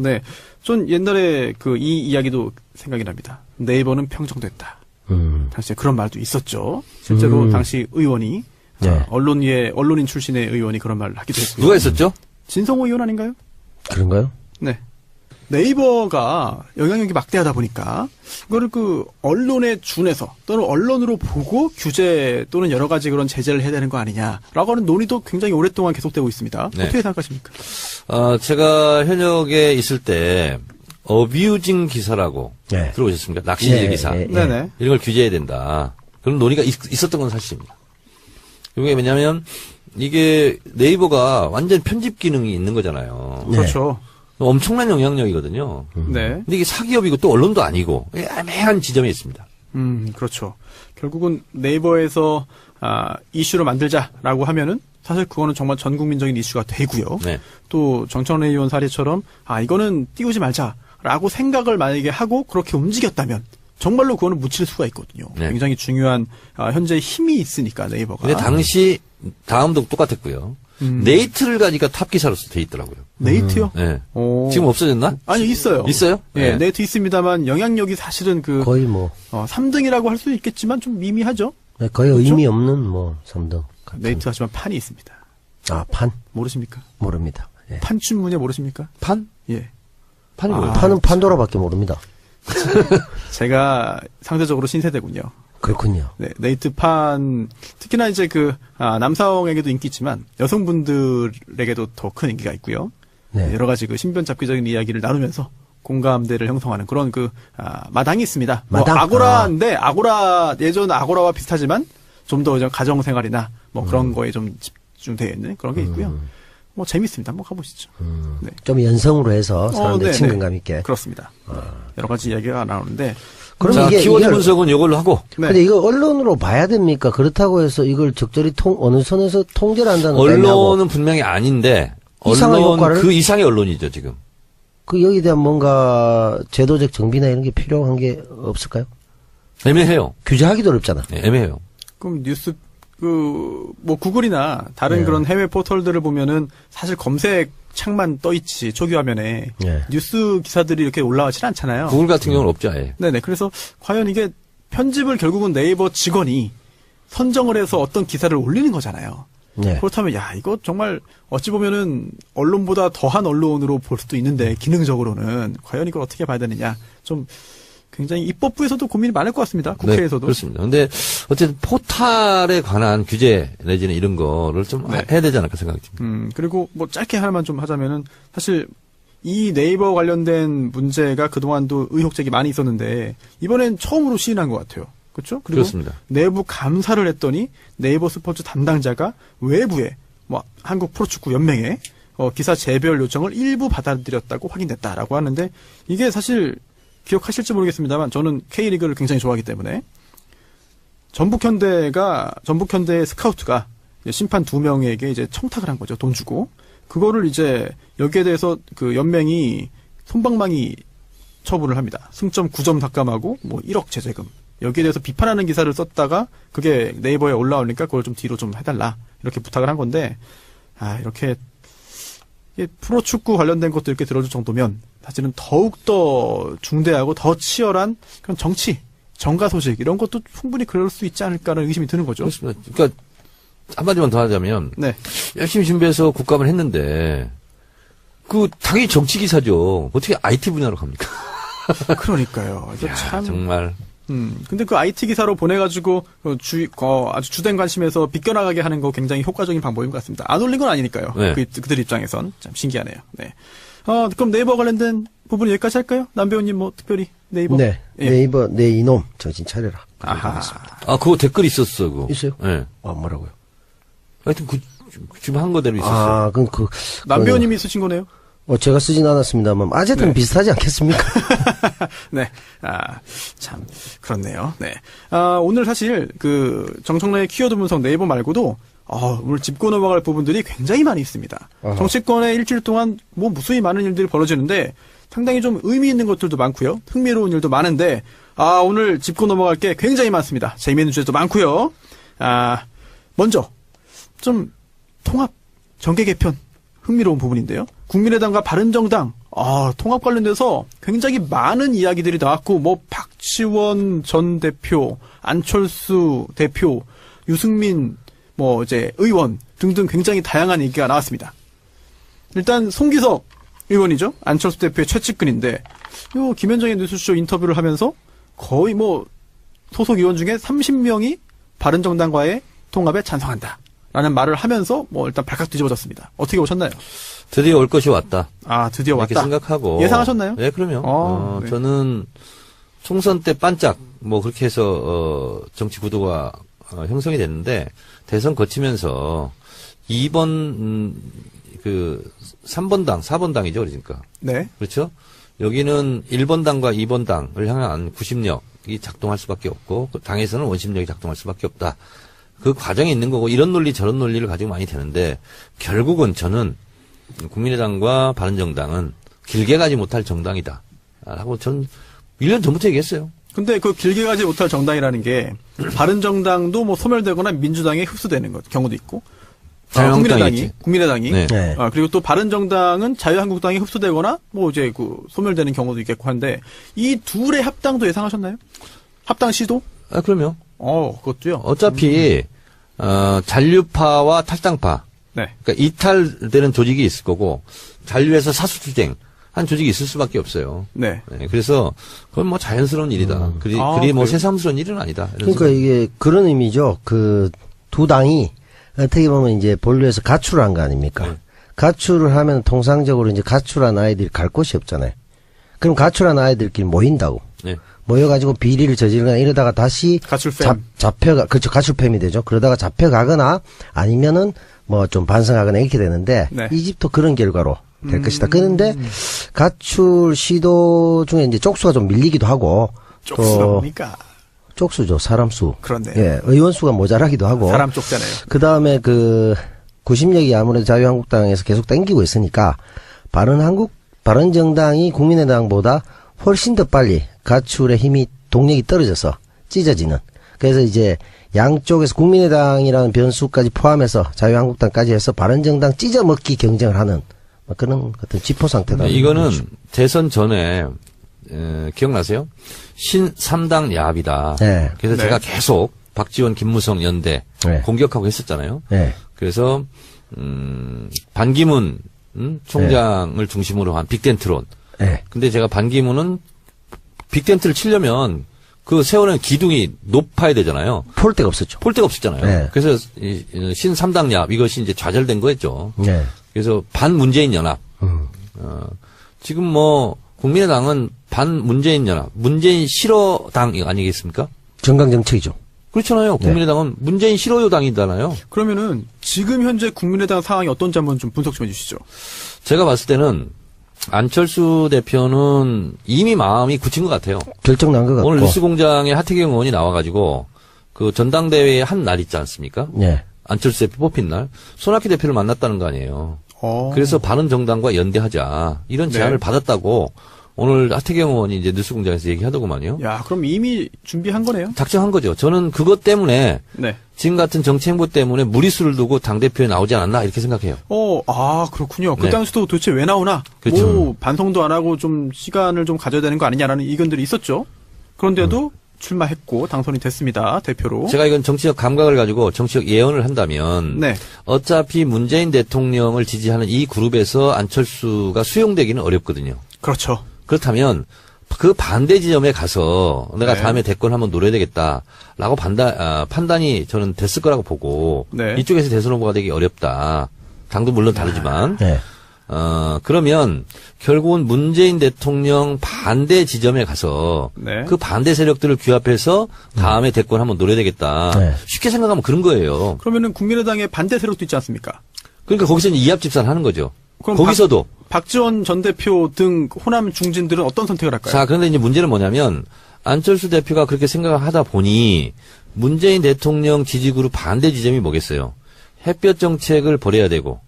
네. 전 옛날에 이 이야기도 생각이 납니다. 네이버는 평정됐다. 당시에 그런 말도 있었죠. 실제로 당시 의원이 네. 언론인 출신의 의원이 그런 말을 하기도 했고요. 누가 있었죠? 진성호 의원 아닌가요? 그런가요? 네. 네이버가 영향력이 막대하다 보니까 그거를 언론에 준해서 또는 언론으로 보고 규제 또는 여러 가지 그런 제재를 해야 되는 거 아니냐라고 하는 논의도 굉장히 오랫동안 계속되고 있습니다. 네. 어떻게 생각하십니까? 제가 현역에 있을 때 어뷰징 기사라고 네. 들어보셨습니까? 낚시질 기사. 네네. 이런 걸 규제해야 된다. 그런 논의가 있었던 건 사실입니다. 이게 뭐냐면 이게 네이버가 완전 편집 기능이 있는 거잖아요. 그렇죠. 엄청난 영향력이거든요. 네. 근데 이게 사기업이고 또 언론도 아니고 애매한 지점이 있습니다. 그렇죠. 결국은 네이버에서 이슈로 만들자라고 하면은 사실 그거는 정말 전 국민적인 이슈가 되고요. 네. 또 정청래 의원 사례처럼 이거는 띄우지 말자라고 생각을 만약에 하고 그렇게 움직였다면 정말로 그거는 묻힐 수가 있거든요. 네. 굉장히 중요한 현재 힘이 있으니까 네이버가. 근데 당시 다음도 똑같았고요. 네이트를 가니까 탑 기사로서 돼 있더라고요. 네이트요? 네. 오. 지금 없어졌나? 아니 있어요. 있어요? 예, 네. 네이트 있습니다만 영향력이 사실은 거의 뭐, 3등이라고 할 수 있겠지만 좀 미미하죠. 네, 거의 그렇죠? 의미 없는 3등. 같은. 네이트 하지만 판이 있습니다. 아, 판? 모르십니까? 모릅니다. 예. 판춘문예 모르십니까? 판? 예. 판이 뭐예요? 판은 판도라밖에 모릅니다. 제가 상대적으로 신세대군요. 그렇군요. 네, 네이트판 특히나 이제 남성에게도 인기 있지만 여성분들에게도 더 큰 인기가 있고요. 네. 여러 가지 신변 잡기적인 이야기를 나누면서 공감대를 형성하는 그런 마당이 있습니다. 마당? 아고라인데 예전 아고라와 비슷하지만 좀 더 가정생활이나 그런 거에 좀 집중되어 있는 그런 게 있고요. 재밌습니다. 한번 가보시죠. 네. 좀 연성으로 해서 사람들 네네. 친근감 있게. 그렇습니다. 여러 가지 이야기가 나오는데 그럼 자, 이게 키워드 이걸- 분석은 이걸로 하고. 네. 근데 이거 언론으로 봐야 됩니까? 그렇다고 해서 이걸 적절히 어느 선에서 통제를 한다는 거 아니냐고. 언론은 분명히 아닌데 이상한 효과를? 그 이상의 언론이죠 지금. 여기에 대한 뭔가 제도적 정비나 이런 게 필요한 게 없을까요? 애매해요. 규제하기도 어렵잖아. 네, 애매해요. 그럼 뉴스 구글이나 다른 네. 그런 해외 포털들을 보면은 사실 검색 창만 떠 있지 초기 화면에 네. 뉴스 기사들이 이렇게 올라오질 않잖아요. 구글 같은 경우는 없죠 아예. 네네. 그래서 과연 이게 편집을 결국은 네이버 직원이 선정을 해서 어떤 기사를 올리는 거잖아요. 네. 그렇다면 이거 정말 어찌 보면은 언론보다 더한 언론으로 볼 수도 있는데 기능적으로는 과연 이걸 어떻게 봐야 되느냐 좀 굉장히 입법부에서도 고민이 많을 것 같습니다. 국회에서도. 네, 그렇습니다. 근데 어쨌든 포탈에 관한 규제 내지는 이런 거를 좀 네. 해야 되지 않을까 생각이 듭니다. 그리고 짧게 하나만 좀 하자면은 사실 이 네이버 관련된 문제가 그동안도 의혹 제기 많이 있었는데 이번엔 처음으로 시인한 것 같아요. 그렇죠? 그리고 그렇습니다. 내부 감사를 했더니 네이버 스포츠 담당자가 외부에 한국 프로축구 연맹에 기사 재별 요청을 일부 받아들였다고 확인됐다라고 하는데 이게 사실 기억하실지 모르겠습니다만 저는 K리그를 굉장히 좋아하기 때문에 전북현대의 스카우트가 심판 2명에게 이제 청탁을 한 거죠. 돈 주고. 그거를 이제 여기에 대해서 연맹이 솜방망이 처분을 합니다. 승점 9점 삭감하고 1억 제재금. 여기에 대해서 비판하는 기사를 썼다가 그게 네이버에 올라오니까 그걸 좀 뒤로 좀 해달라. 이렇게 부탁을 한 건데 이렇게 프로축구 관련된 것도 이렇게 들어줄 정도면 사실은 더욱더 중대하고 더 치열한 그런 정가 소식 이런 것도 충분히 그럴 수 있지 않을까라는 의심이 드는 거죠. 그렇습니다. 그러니까 한마디만 더 하자면 네. 열심히 준비해서 국감을 했는데 당연히 정치 기사죠. 어떻게 IT 분야로 갑니까? 그러니까요. 이거 야, 참. 정말. 근데 IT 기사로 보내가지고 아주 주된 관심에서 비껴나가게 하는 거 굉장히 효과적인 방법인 것 같습니다. 안 올린 건 아니니까요. 네. 그들 입장에선 참 신기하네요. 네. 그럼 네이버 관련된 부분 여기까지 할까요? 남배우님 특별히 네이버. 네. 예. 네이버 내 이놈 정신 차려라. 아하. 그거 댓글 있었어, 그거. 있어요? 네. 뭐라고요? 하여튼 지금 한 거대로 있었어요. 그럼 남배우님이 쓰신 거네요. 제가 쓰진 않았습니다만 어쨌든 네. 비슷하지 않겠습니까? 네. 참, 그렇네요. 네. 오늘 사실, 정청래의 키워드 분석 네이버 말고도, 오늘 짚고 넘어갈 부분들이 굉장히 많이 있습니다. 어허. 정치권에 일주일 동안 무수히 많은 일들이 벌어지는데, 상당히 좀 의미 있는 것들도 많고요. 흥미로운 일도 많은데, 오늘 짚고 넘어갈 게 굉장히 많습니다. 재미있는 주제도 많고요. 먼저 좀 통합 정계 개편 흥미로운 부분인데요. 국민의당과 바른정당 통합 관련돼서 굉장히 많은 이야기들이 나왔고 뭐 박지원 전 대표, 안철수 대표, 유승민 뭐 이제 의원 등등 굉장히 다양한 얘기가 나왔습니다. 일단 송기석 의원이죠. 안철수 대표의 최측근인데 요 김현정의 뉴스쇼 인터뷰를 하면서 거의 뭐 소속 의원 중에 30명이 바른정당과의 통합에 찬성한다. 라는 말을 하면서 뭐 일단 발칵 뒤집어졌습니다. 어떻게 보셨나요? 드디어 올 것이 왔다. 드디어 이렇게 왔다. 생각하고. 예상하셨나요? 네, 그럼요. 네. 저는 총선 때 반짝 뭐 그렇게 해서 정치 구도가 형성이 됐는데 대선 거치면서 2번 3번 당, 4번 당이죠, 그러니까. 네. 그렇죠? 여기는 1번 당과 2번 당을 향한 구심력이 작동할 수밖에 없고 그 당에서는 원심력이 작동할 수밖에 없다. 그 과정이 있는 거고 이런 논리 저런 논리를 가지고 많이 되는데 결국은 저는 국민의당과 바른정당은 길게 가지 못할 정당이다. 라고 전 1년 전부터 얘기했어요. 근데 그 길게 가지 못할 정당이라는 게 바른정당도 뭐 소멸되거나 민주당에 흡수되는 경우도 있고 국민의당이 네. 네. 그리고 또 바른정당은 자유한국당에 흡수되거나 뭐 이제 소멸되는 경우도 있겠고 한데 이 둘의 합당도 예상하셨나요? 합당 시도? 그럼요. 그것도요. 어차피 잔류파와 탈당파. 네. 그러니까 이탈되는 조직이 있을 거고 잔류에서 사수투쟁 한 조직이 있을 수밖에 없어요. 네. 그래서 그건 뭐 자연스러운 일이다. 그리 뭐 그래요? 새삼스러운 일은 아니다. 그러니까 이게 그런 의미죠. 그 두 당이 어떻게 보면 이제 본류에서 가출을 한 거 아닙니까? 네. 가출을 하면 통상적으로 이제 가출한 아이들이 갈 곳이 없잖아요. 그럼 가출한 아이들끼리 모인다고. 네. 모여가지고 비리를 저지르거나 이러다가 다시 가출팸. 그렇죠. 가출팸이 되죠. 그러다가 잡혀가거나 아니면은 뭐 좀 반성하거나 이렇게 되는데 네. 이 집도 그런 결과로 될 것이다. 그런데 가출 시도 중에 이제 쪽수가 좀 밀리기도 하고 쪽수가 뭡니까? 쪽수죠. 사람 수. 그렇네요. 예, 의원 수가 모자라기도 하고. 사람 쪽잖아요. 그 다음에 구심력이 아무래도 자유한국당에서 계속 땡기고 있으니까 바른정당이 국민의당보다 훨씬 더 빨리 가출의 힘이 동력이 떨어져서 찢어지는. 그래서 이제 양쪽에서 국민의당이라는 변수까지 포함해서 자유한국당까지 해서 바른정당 찢어먹기 경쟁을 하는 그런 어떤 지포 상태다. 이거는 대선 전에 기억나세요? 신3당 야합이다. 네. 그래서 네. 제가 계속 박지원, 김무성 연대 네. 공격하고 했었잖아요. 네. 그래서 반기문 총장을 중심으로 한 빅텐트론. 네. 근데 제가 반기문은 빅텐트를 치려면 그 세우는 기둥이 높아야 되잖아요. 폴 데가 없었죠. 폴 데가 없었잖아요. 네. 그래서 신3당 야합 이것이 이제 좌절된 거였죠. 네. 그래서 반문재인 연합. 지금 뭐 국민의당은 반문재인 연합, 문재인 싫어당 아니겠습니까? 정강정책이죠. 그렇잖아요. 국민의당은 문재인 싫어요 당이잖아요. 그러면은 지금 현재 국민의당 상황이 어떤지 한번 좀 분석 좀 해주시죠. 제가 봤을 때는 안철수 대표는 이미 마음이 굳힌 것 같아요. 결정 난 것 같고. 오늘 뉴스공장에 하태경 의원이 나와가지고 그 전당대회 한 날 있지 않습니까? 네. 안철수 대표 뽑힌 날 손학규 대표를 만났다는 거 아니에요. 그래서 바른정당과 연대하자 이런 제안을 네. 받았다고 오늘 하태경 의원이 이제 뉴스공장에서 얘기하더구만요. 야, 그럼 이미 준비한 거네요. 작정한 거죠. 저는 그것 때문에 네. 지금 같은 정치 행보 때문에 무리수를 두고 당대표에 나오지 않았나 이렇게 생각해요. 그렇군요. 그 네. 당시도 도대체 왜 나오나? 그렇죠. 뭐 반성도 안 하고 좀 시간을 좀 가져야 되는 거 아니냐라는 의견들이 있었죠. 그런데도 출마했고 당선이 됐습니다. 대표로. 제가 이건 정치적 감각을 가지고 정치적 예언을 한다면 네. 어차피 문재인 대통령을 지지하는 이 그룹에서 안철수가 수용되기는 어렵거든요. 그렇죠. 그렇다면 그 반대 지점에 가서 내가 네. 다음에 대권 한번 노려야 되겠다라고 판단이 저는 됐을 거라고 보고 네. 이쪽에서 대선 후보가 되기 어렵다. 당도 물론 다르지만 네. 그러면 결국은 문재인 대통령 반대 지점에 가서 네. 그 반대 세력들을 규합해서 다음에 대권 한번 노려야 되겠다. 네. 쉽게 생각하면 그런 거예요. 그러면은 국민의당의 반대 세력도 있지 않습니까? 그러니까 거기서 이제 이합집산 하는 거죠. 그럼 거기서도. 박지원 전 대표 등 호남 중진들은 어떤 선택을 할까요? 자, 그런데 이제 문제는 뭐냐면 안철수 대표가 그렇게 생각을 하다 보니 문재인 대통령 지지그룹 반대 지점이 뭐겠어요? 햇볕 정책을 버려야 되고.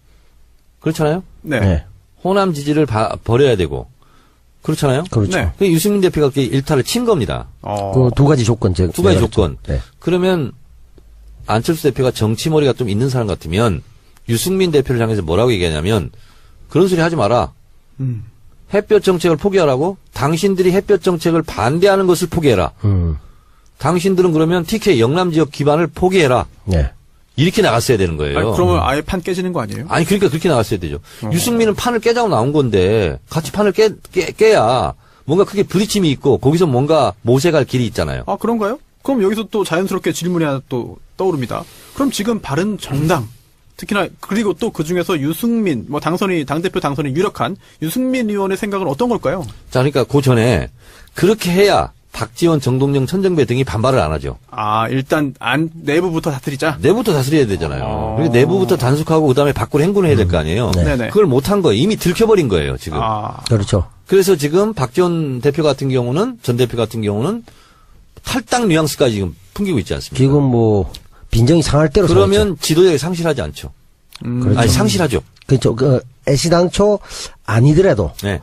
그렇잖아요? 네. 네. 호남 지지를 버려야 되고. 그렇잖아요. 그렇죠. 네. 그 유승민 대표가 그 일탈을 친 겁니다. 그 두 가지 조건. 두 가지 조건. 네. 그러면 안철수 대표가 정치머리가 좀 있는 사람 같으면 유승민 대표를 향해서 뭐라고 얘기하냐면 그런 소리 하지 마라. 햇볕 정책을 포기하라고? 당신들이 햇볕 정책을 반대하는 것을 포기해라. 당신들은 그러면 TK 영남 지역 기반을 포기해라. 네. 이렇게 나갔어야 되는 거예요. 아니, 그러면 아예 판 깨지는 거 아니에요? 아니, 그러니까 그렇게 나갔어야 되죠. 유승민은 판을 깨자고 나온 건데 같이 판을 깨야 뭔가 크게 부딪힘이 있고 거기서 뭔가 모색할 길이 있잖아요. 아, 그런가요? 그럼 여기서 또 자연스럽게 질문이 하나 또 떠오릅니다. 그럼 지금 바른 정당, 특히나 그리고 또 그 중에서 유승민, 뭐 당대표 당선이 유력한 유승민 의원의 생각은 어떤 걸까요? 자, 그러니까 그 전에 그렇게 해야 박지원, 정동영, 천정배 등이 반발을 안 하죠. 아, 일단 내부부터 다스리자. 내부부터 다스려야 되잖아요. 그리고 내부부터 단속하고 그다음에 밖으로 행군을 해야 될 거 아니에요. 네. 네네. 그걸 못한 거예요. 이미 들켜버린 거예요, 지금. 아, 그렇죠. 그래서 지금 박지원 대표 같은 경우는, 전 대표 같은 경우는 탈당 뉘앙스까지 지금 풍기고 있지 않습니까? 지금 뭐 빈정이 상할 대로 그러면 지도력이 상실하지 않죠. 그렇죠. 아니, 상실하죠. 그렇죠. 애시당초 아니더라도 네.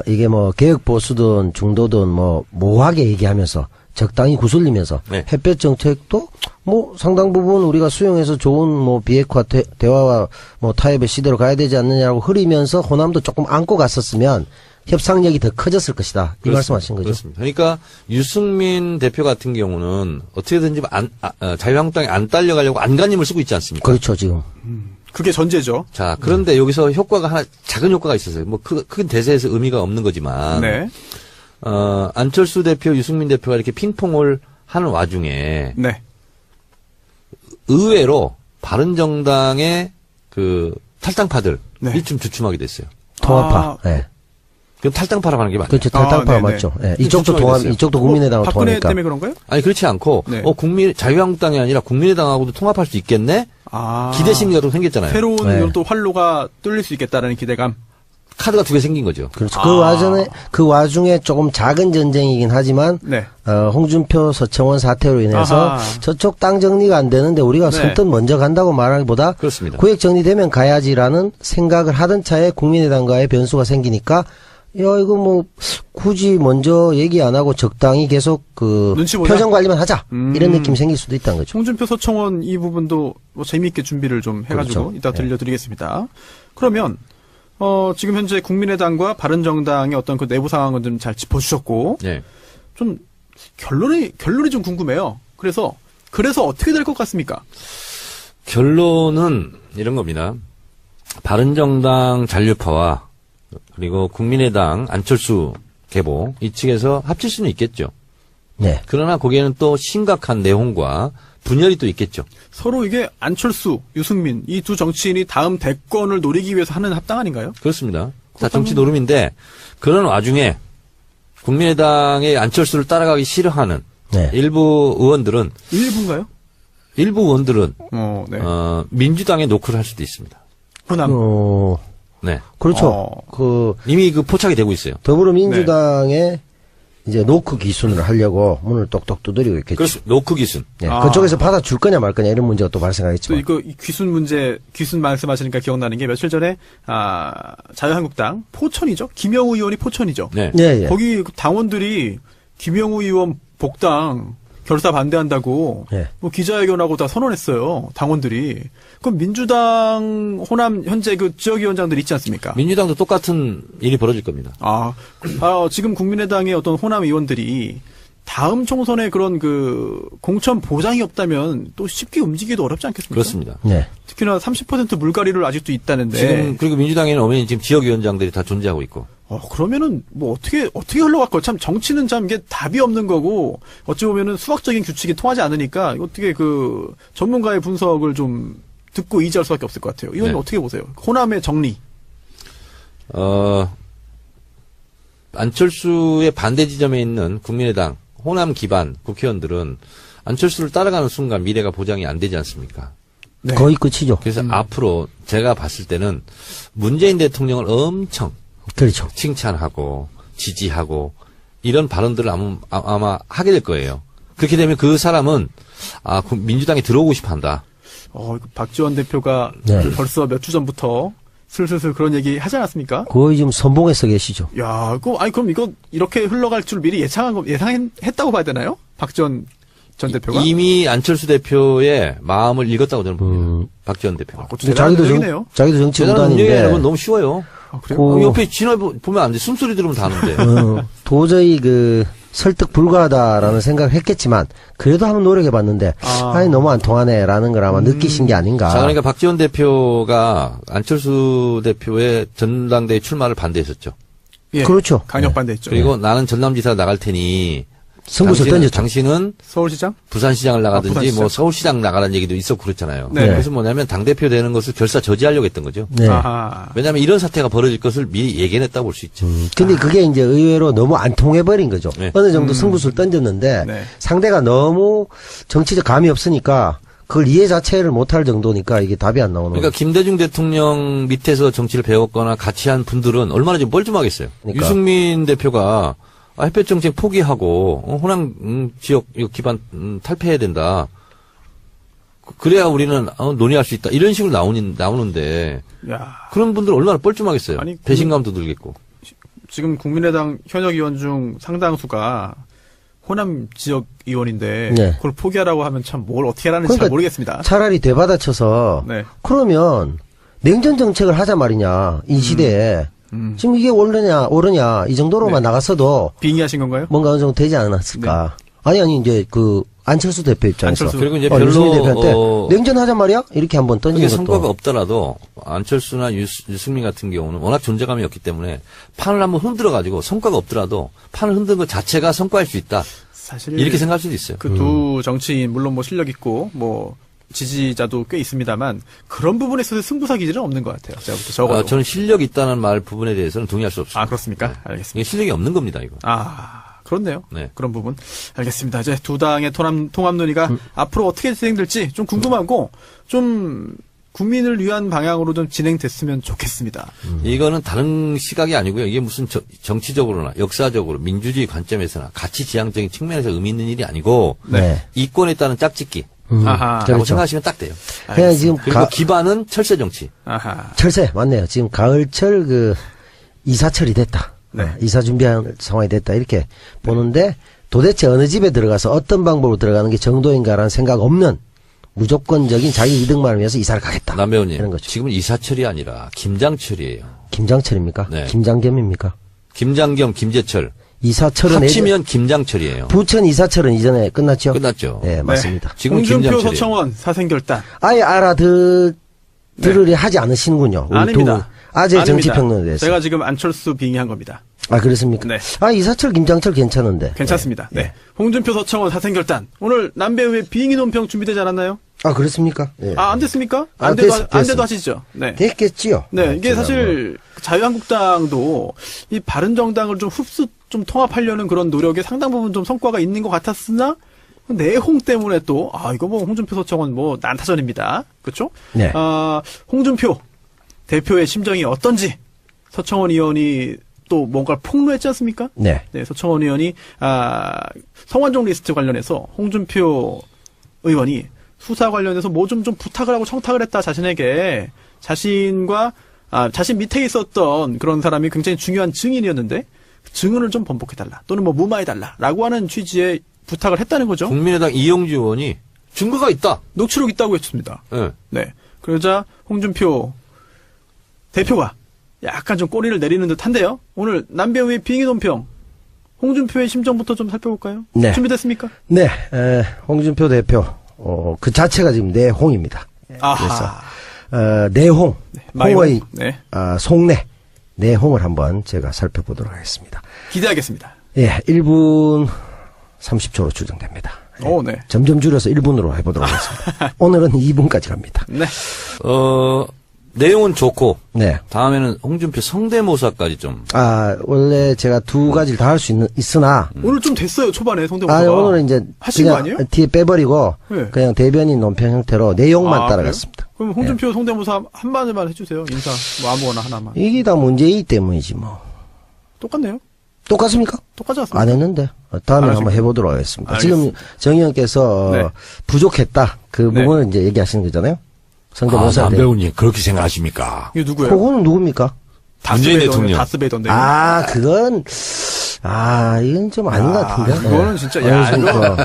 이게 뭐 개혁 보수든 중도든 뭐 모호하게 얘기하면서 적당히 구슬리면서 네. 햇볕 정책도 뭐 상당 부분 우리가 수용해서 좋은 뭐 비핵화 대화와 뭐 타협의 시대로 가야 되지 않느냐고 흐리면서 호남도 조금 안고 갔었으면 협상력이 더 커졌을 것이다. 이 말씀하신 거죠. 그렇습니다. 그러니까 유승민 대표 같은 경우는 어떻게든지 자유한국당에 안 딸려가려고 안간힘을 쓰고 있지 않습니까? 그렇죠, 지금. 그게 전제죠. 자, 그런데 여기서 효과가 하나, 작은 효과가 있었어요. 뭐, 큰 대세에서 의미가 없는 거지만. 네. 안철수 대표, 유승민 대표가 이렇게 핑퐁을 하는 와중에. 네. 의외로 바른정당의 그 탈당파들이 네. 좀 주춤하게 됐어요. 통합파. 아, 네. 그럼 탈당파라고 하는 게 맞죠. 그렇죠. 탈당파가 네네. 맞죠. 네. 이쪽도 주춤하게 통합, 됐어요. 이쪽도 국민의당을 박근혜 통하니까. 때문에 그런가요? 아니, 그렇지 않고, 네. 자유한국당이 아니라 국민의당하고도 통합할 수 있겠네? 아. 기대 심리가 좀 생겼잖아요. 새로운 네. 또 활로가 뚫릴 수 있겠다라는 기대감. 카드가 두 개 생긴 거죠. 그렇죠. 아. 그 와중에 조금 작은 전쟁이긴 하지만, 네. 홍준표, 서청원 사태로 인해서 아하. 저쪽 땅 정리가 안 되는데 우리가 네. 선뜻 먼저 간다고 말하기보다 그렇습니다. 구획 정리되면 가야지라는 생각을 하던 차에 국민의당과의 변수가 생기니까 야, 이거 뭐 굳이 먼저 얘기 안 하고 적당히 계속 그 눈치 보자? 표정 관리만 하자. 이런 느낌이 생길 수도 있다는 거죠. 홍준표, 서청원 이 부분도 뭐 재미있게 준비를 좀 해가지고 그렇죠. 이따 네. 들려드리겠습니다. 그러면 지금 현재 국민의당과 바른정당의 어떤 그 내부 상황은 좀 잘 짚어주셨고 네. 좀 결론이 좀 궁금해요. 그래서 어떻게 될 것 같습니까? 결론은 이런 겁니다. 바른정당 잔류파와 그리고 국민의당 안철수 계보 이 측에서 합칠 수는 있겠죠. 네. 그러나 거기에는 또 심각한 내홍과 분열이 또 있겠죠. 서로 이게 안철수, 유승민 이 두 정치인이 다음 대권을 노리기 위해서 하는 합당 아닌가요? 그렇습니다. 다 정치 노름인데 그런 와중에 국민의당의 안철수를 따라가기 싫어하는 네. 일부 의원들은 일부인가요? 네. 민주당에 노크를 할 수도 있습니다. 호남. 네. 그렇죠. 이미 그 포착이 되고 있어요. 더불어민주당의 이제 노크 기순을 하려고 문을 똑똑 두드리고 있겠죠. 그렇습니다. 노크 기순. 네. 아. 그쪽에서 받아줄 거냐 말 거냐 이런 문제가 또 또 발생하겠지만. 이거 이 귀순 말씀하시니까 기억나는 게 며칠 전에 자유한국당 포천이죠. 김영우 의원이 포천이죠. 네. 예, 예. 거기 당원들이 김영우 의원 복당 결사 반대한다고 예. 뭐 기자회견하고 다 선언했어요. 당원들이. 그럼 민주당 호남 현재 그 지역위원장들 있지 않습니까? 민주당도 똑같은 일이 벌어질 겁니다. 지금 국민의당의 어떤 호남 의원들이 다음 총선에 그런 그 공천 보장이 없다면 또 쉽게 움직이기도 어렵지 않겠습니까? 그렇습니다. 네. 특히나 30% 물갈이를 아직도 있다는데. 지금 그리고 민주당에는 어머니 지금 지역위원장들이 다 존재하고 있고. 그러면은 뭐 어떻게 흘러갈까? 참 정치는 참 이게 답이 없는 거고 어찌 보면은 수학적인 규칙이 통하지 않으니까 어떻게 그 전문가의 분석을 좀 듣고 의지할 수밖에 없을 것 같아요. 이건 네. 어떻게 보세요? 호남의 정리. 안철수의 반대 지점에 있는 국민의당 호남 기반 국회의원들은 안철수를 따라가는 순간 미래가 보장이 안 되지 않습니까? 네. 거의 끝이죠. 그래서 앞으로 제가 봤을 때는 문재인 대통령을 엄청 그렇죠. 칭찬하고 지지하고 이런 발언들을 아마 하게 될 거예요. 그렇게 되면 그 사람은 민주당에 들어오고 싶어 한다. 박지원 대표가 네. 벌써 몇 주 전부터 슬슬 그런 얘기 하지 않았습니까? 거의 지금 선봉에서 계시죠. 야, 그럼 이거 이렇게 흘러갈 줄 미리 예상했다고 봐야 되나요? 박지원 전 대표가? 이미 안철수 대표의 마음을 읽었다고 저는 봅니다. 박지원 대표가. 그것도 대단한 능력이네요. 자기도 정치 대단한 능력이라는 무단인데 건 너무 쉬워요. 아, 그래요? 그- 옆에 지나보면 안 돼. 숨소리 들으면 다 아는데. 도저히 설득 불가하다라는 생각을 했겠지만 그래도 한번 노력해봤는데 아니 너무 안 통하네라는 걸 아마 느끼신 게 아닌가. 자, 그러니까 박지원 대표가 안철수 대표의 전당대회 출마를 반대했었죠. 예, 그렇죠. 강력 반대했죠. 그리고 나는 전남지사 나갈 테니 승부수 던졌죠. 당신은 서울시장? 부산시장을 나가든지 부산시장. 뭐 서울시장 나가라는 얘기도 있었고 그렇잖아요. 네. 그래서 뭐냐면 당대표 되는 것을 결사 저지하려고 했던 거죠. 네. 아하. 왜냐하면 이런 사태가 벌어질 것을 미리 예견했다고 볼 수 있죠. 근데 그게 이제 의외로 너무 안 통해버린 거죠. 네. 어느 정도 승부수를 던졌는데 네. 상대가 너무 정치적 감이 없으니까 그걸 이해 자체를 못할 정도니까 이게 답이 안 나오는 그러니까 거죠. 김대중 대통령 밑에서 정치를 배웠거나 같이 한 분들은 얼마나 좀 뻘쭘하겠어요. 그러니까. 유승민 대표가 햇볕 정책 포기하고 호남 지역 이거 기반 탈퇴해야 된다. 그래야 우리는 논의할 수 있다. 이런 식으로 나오는데 야, 그런 분들 얼마나 뻘쭘하겠어요. 아니, 배신감도 들겠고. 지금 국민의당 현역 의원 중 상당수가 호남 지역 의원인데 네. 그걸 포기하라고 하면 참 뭘 어떻게 하라는지 잘 그러니까 모르겠습니다. 차라리 되받아쳐서 네. 그러면 냉전 정책을 하자 말이냐 이 시대에 지금 이게 옳으냐 이 정도로만 네. 나갔어도 빙의하신 건가요? 뭔가 어느 정도 되지 않았을까. 아니 이제 안철수 대표 입장에서 안철수. 그리고 이제 유승민 별로 대표한테 냉전하자 말이야 이렇게 한번 던진 그게 것도 성과가 없더라도 안철수나 유승민 같은 경우는 워낙 존재감이 없기 때문에 판을 한번 흔들어가지고 성과가 없더라도 판을 흔든 것 자체가 성과일 수 있다. 사실 이렇게 생각할 수도 있어요. 그 두 정치인 물론 뭐 실력 있고 뭐 지지자도 꽤 있습니다만 그런 부분에 있어서 승부사 기질은 없는 것 같아요. 제가 부터 적어도. 저는 실력 있다는 말 부분에 대해서는 동의할 수 없습니다. 아 그렇습니까? 알겠습니다. 이게 실력이 없는 겁니다, 이거. 아 그렇네요. 네. 그런 부분 알겠습니다. 이제 두 당의 통합 논의가 앞으로 어떻게 진행될지 좀 궁금하고 좀 국민을 위한 방향으로 좀 진행됐으면 좋겠습니다. 이거는 다른 시각이 아니고요. 이게 무슨 정치적으로나 역사적으로 민주주의 관점에서나 가치 지향적인 측면에서 의미 있는 일이 아니고 네. 이권에 따른 짝짓기 아하. 라고 그렇죠. 생각하시면 딱 돼요. 그냥 지금 그리고 기반은 철새 정치. 아하. 철새 맞네요. 지금 가을철 이사철이 됐다. 네. 이사 준비한 상황이 됐다 이렇게 보는데 도대체 어느 집에 들어가서 어떤 방법으로 들어가는 게 정도인가라는 생각 없는 무조건적인 자기 이득만을 위해서 이사를 가겠다. 남 배우님, 이런 거죠. 지금은 이사철이 아니라 김장철이에요. 김장철입니까? 네. 김장겸입니까? 김장겸, 김재철. 이사철은 합치면 김장철이에요. 부천 이사철은 이전에 끝났죠? 끝났죠. 네, 맞습니다. 지금 홍준표 김장철이에요. 서청원 사생결단. 아예 들으려 하지 않으시는군요. 우리 아닙니다. 두 아재 아닙니다. 정치평론에 대해서. 제가 지금 안철수 빙의한 겁니다. 아, 그렇습니까? 네. 이사철, 김장철 괜찮은데. 괜찮습니다. 네. 홍준표 서청원 사생결단. 오늘 남배우의 빙의 논평 준비되지 않았나요? 아, 그렇습니까? 예. 안 됐습니까? 아, 안 돼도 됐습니다. 하시죠. 네. 됐겠지요. 네, 이게 제가 사실 자유한국당도 이 바른정당을 좀 좀 통합하려는 그런 노력에 상당 부분 좀 성과가 있는 것 같았으나 내홍 때문에 또 이거 뭐 홍준표 서청원 뭐 난타전입니다. 그렇죠? 네. 홍준표 대표의 심정이 어떤지 서청원 의원이 또 뭔가를 폭로했지 않습니까? 네. 네, 서청원 의원이 성완종 리스트 관련해서 홍준표 의원이 수사 관련해서 뭐 좀 부탁을 하고 청탁을 했다 자신에게 자신과 자신 밑에 있었던 그런 사람이 굉장히 중요한 증인이었는데 그 증언을 좀 번복해달라 또는 뭐 무마해달라라고 하는 취지의 부탁을 했다는 거죠. 국민의당 이용주 의원이 증거가 있다. 녹취록 있다고 했습니다. 네. 네. 그러자 홍준표 대표가 약간 좀 꼬리를 내리는 듯한데요. 오늘 남배우의 빙의 논평 홍준표의 심정부터 좀 살펴볼까요? 네. 준비됐습니까? 네. 홍준표 대표, 그 자체가 지금 내홍입니다. 아하. 내홍, 홍의, 네. 속내, 내홍을 한번 제가 살펴보도록 하겠습니다. 기대하겠습니다. 예, 1분 30초로 추정됩니다. 오, 네. 점점 줄여서 1분으로 해보도록 하겠습니다. 오늘은 2분까지 갑니다. 네. 내용은 좋고 네. 다음에는 홍준표 성대모사까지 좀. 원래 제가 두 가지를 다 할 수 있으나, 오늘 좀 됐어요, 초반에 성대모사가. 오늘은 이제 하신 거 그냥 아니에요? 뒤에 빼버리고, 네. 그냥 대변인 논평 형태로 내용만 아, 따라갔습니다. 네. 그럼 홍준표 성대모사 한 마디만 해주세요. 인사, 뭐 아무거나 하나만. 이게 다 문제이기 때문이지 뭐. 똑같네요. 똑같습니까? 똑같지 않습니까? 안 했는데. 다음에 안 한번 해보도록 하겠습니다. 알겠습니다. 지금 정 의원께서 네. 부족했다. 그 네. 부분을 이제 얘기하시는 거잖아요. 성대모사 때. 남배우님 그렇게 생각하십니까? 이거 누구예요? 그거는 누굽니까? 문재인 대통령. 다스베이더인데. 이건 좀 아닌 것 같은데. 그거는 진짜, 이거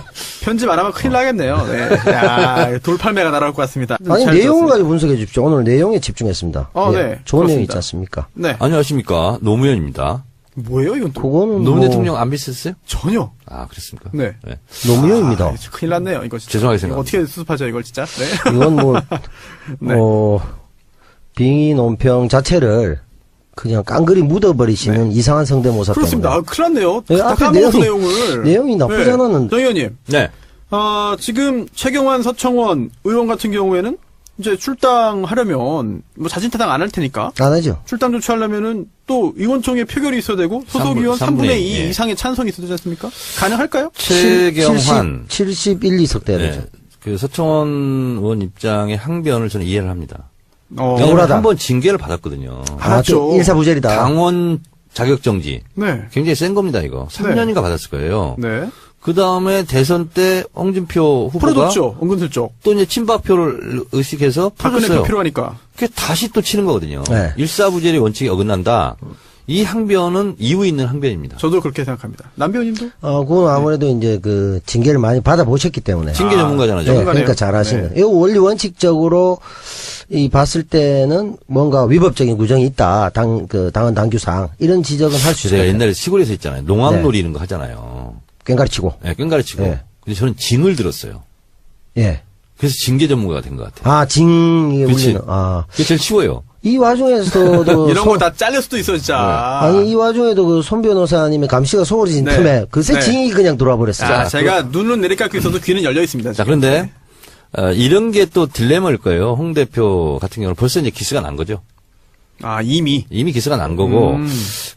편집 안 하면 큰일 나겠네요. 네. 야, 돌팔매가 날아올 것 같습니다. 아니, 잘 내용을 들었습니다. 가지고 분석해 주십시오. 오늘 내용에 집중했습니다. 네. 좋은 내용 그렇습니다. 있지 않습니까? 네. 안녕하십니까. 노무현입니다. 뭐예요, 이건 또? 그거는 노무현 뭐 대통령 안 비슷했어요? 전혀. 아, 그랬습니까? 네. 노무현입니다. 아, 큰일 났네요, 이거 진짜. 죄송하게 이거 생각합니다. 어떻게 수습하죠, 이걸 진짜? 네. 이건 뭐, 네. 빙의 논평 자체를 그냥 깡그리 묻어버리시는 이상한 성대모사 그렇습니다. 때문에. 아, 큰일 났네요. 네, 다 앞에 까먹어서 내용을. 내용이 나쁘지 네. 않았는데. 정 의원님. 네. 지금 최경환 서청원 의원 같은 경우에는 이제 출당하려면 뭐 자진타당 안 할 테니까 안 하죠. 출당 조치하려면은 또 의원총회 표결이 있어야 되고 소속 의원 3분의 2 예. 이상의 찬성이 있어야 되지 않습니까? 가능할까요? 최경환. 71, 2석 돼야 되죠. 네. 그 서청원 의원 입장의 항변을 저는 이해를 합니다. 억울하다. 왜냐면 한번 징계를 받았거든요. 맞죠. 일사부절이다. 당원 자격정지. 네. 굉장히 센 겁니다, 이거. 3년인가 받았을 거예요. 네. 그 다음에 대선 때 홍준표 후보가 풀어줬죠. 은근슬쩍. 또 이제 친박표를 의식해서 박근혜 풀어줬어요. 표 필요하니까. 그게 다시 또 치는 거거든요. 네. 일사부절의 원칙이 어긋난다. 이 항변은 이유 있는 항변입니다. 저도 그렇게 생각합니다. 남배우님도? 그건 아무래도 이제 그 징계를 많이 받아보셨기 때문에. 징계 전문가잖아요. 네, 저는. 그러니까 잘 하시는. 네. 이거 원리 원칙적으로 봤을 때는 뭔가 위법적인 구정이 있다. 당헌 당규상. 이런 지적은 할 수 제가 있어요. 옛날에 시골에서 있잖아요. 농악놀이 이런 거 하잖아요. 꽹가리치고. 네, 꽹가리치고. 네. 근데 저는 징을 들었어요. 예. 그래서 징계 전문가가 된 것 같아요. 징이 그치. 울리는. 그게 제일 쉬워요. 이 와중에서도. 이런 거 다 잘릴 수도 있어, 진짜. 아니, 이 와중에도 그 손 변호사님의 감시가 소홀해진 네. 틈에 그새 네. 징이 그냥 돌아와 버렸어요. 제가 눈은 내리깎고 있어도 귀는 열려 있습니다. 자, 지금. 그런데, 이런 게 또 딜레마일 거예요. 홍 대표 같은 경우는 벌써 이제 기스가 난 거죠. 이미. 이미 기스가 난 거고.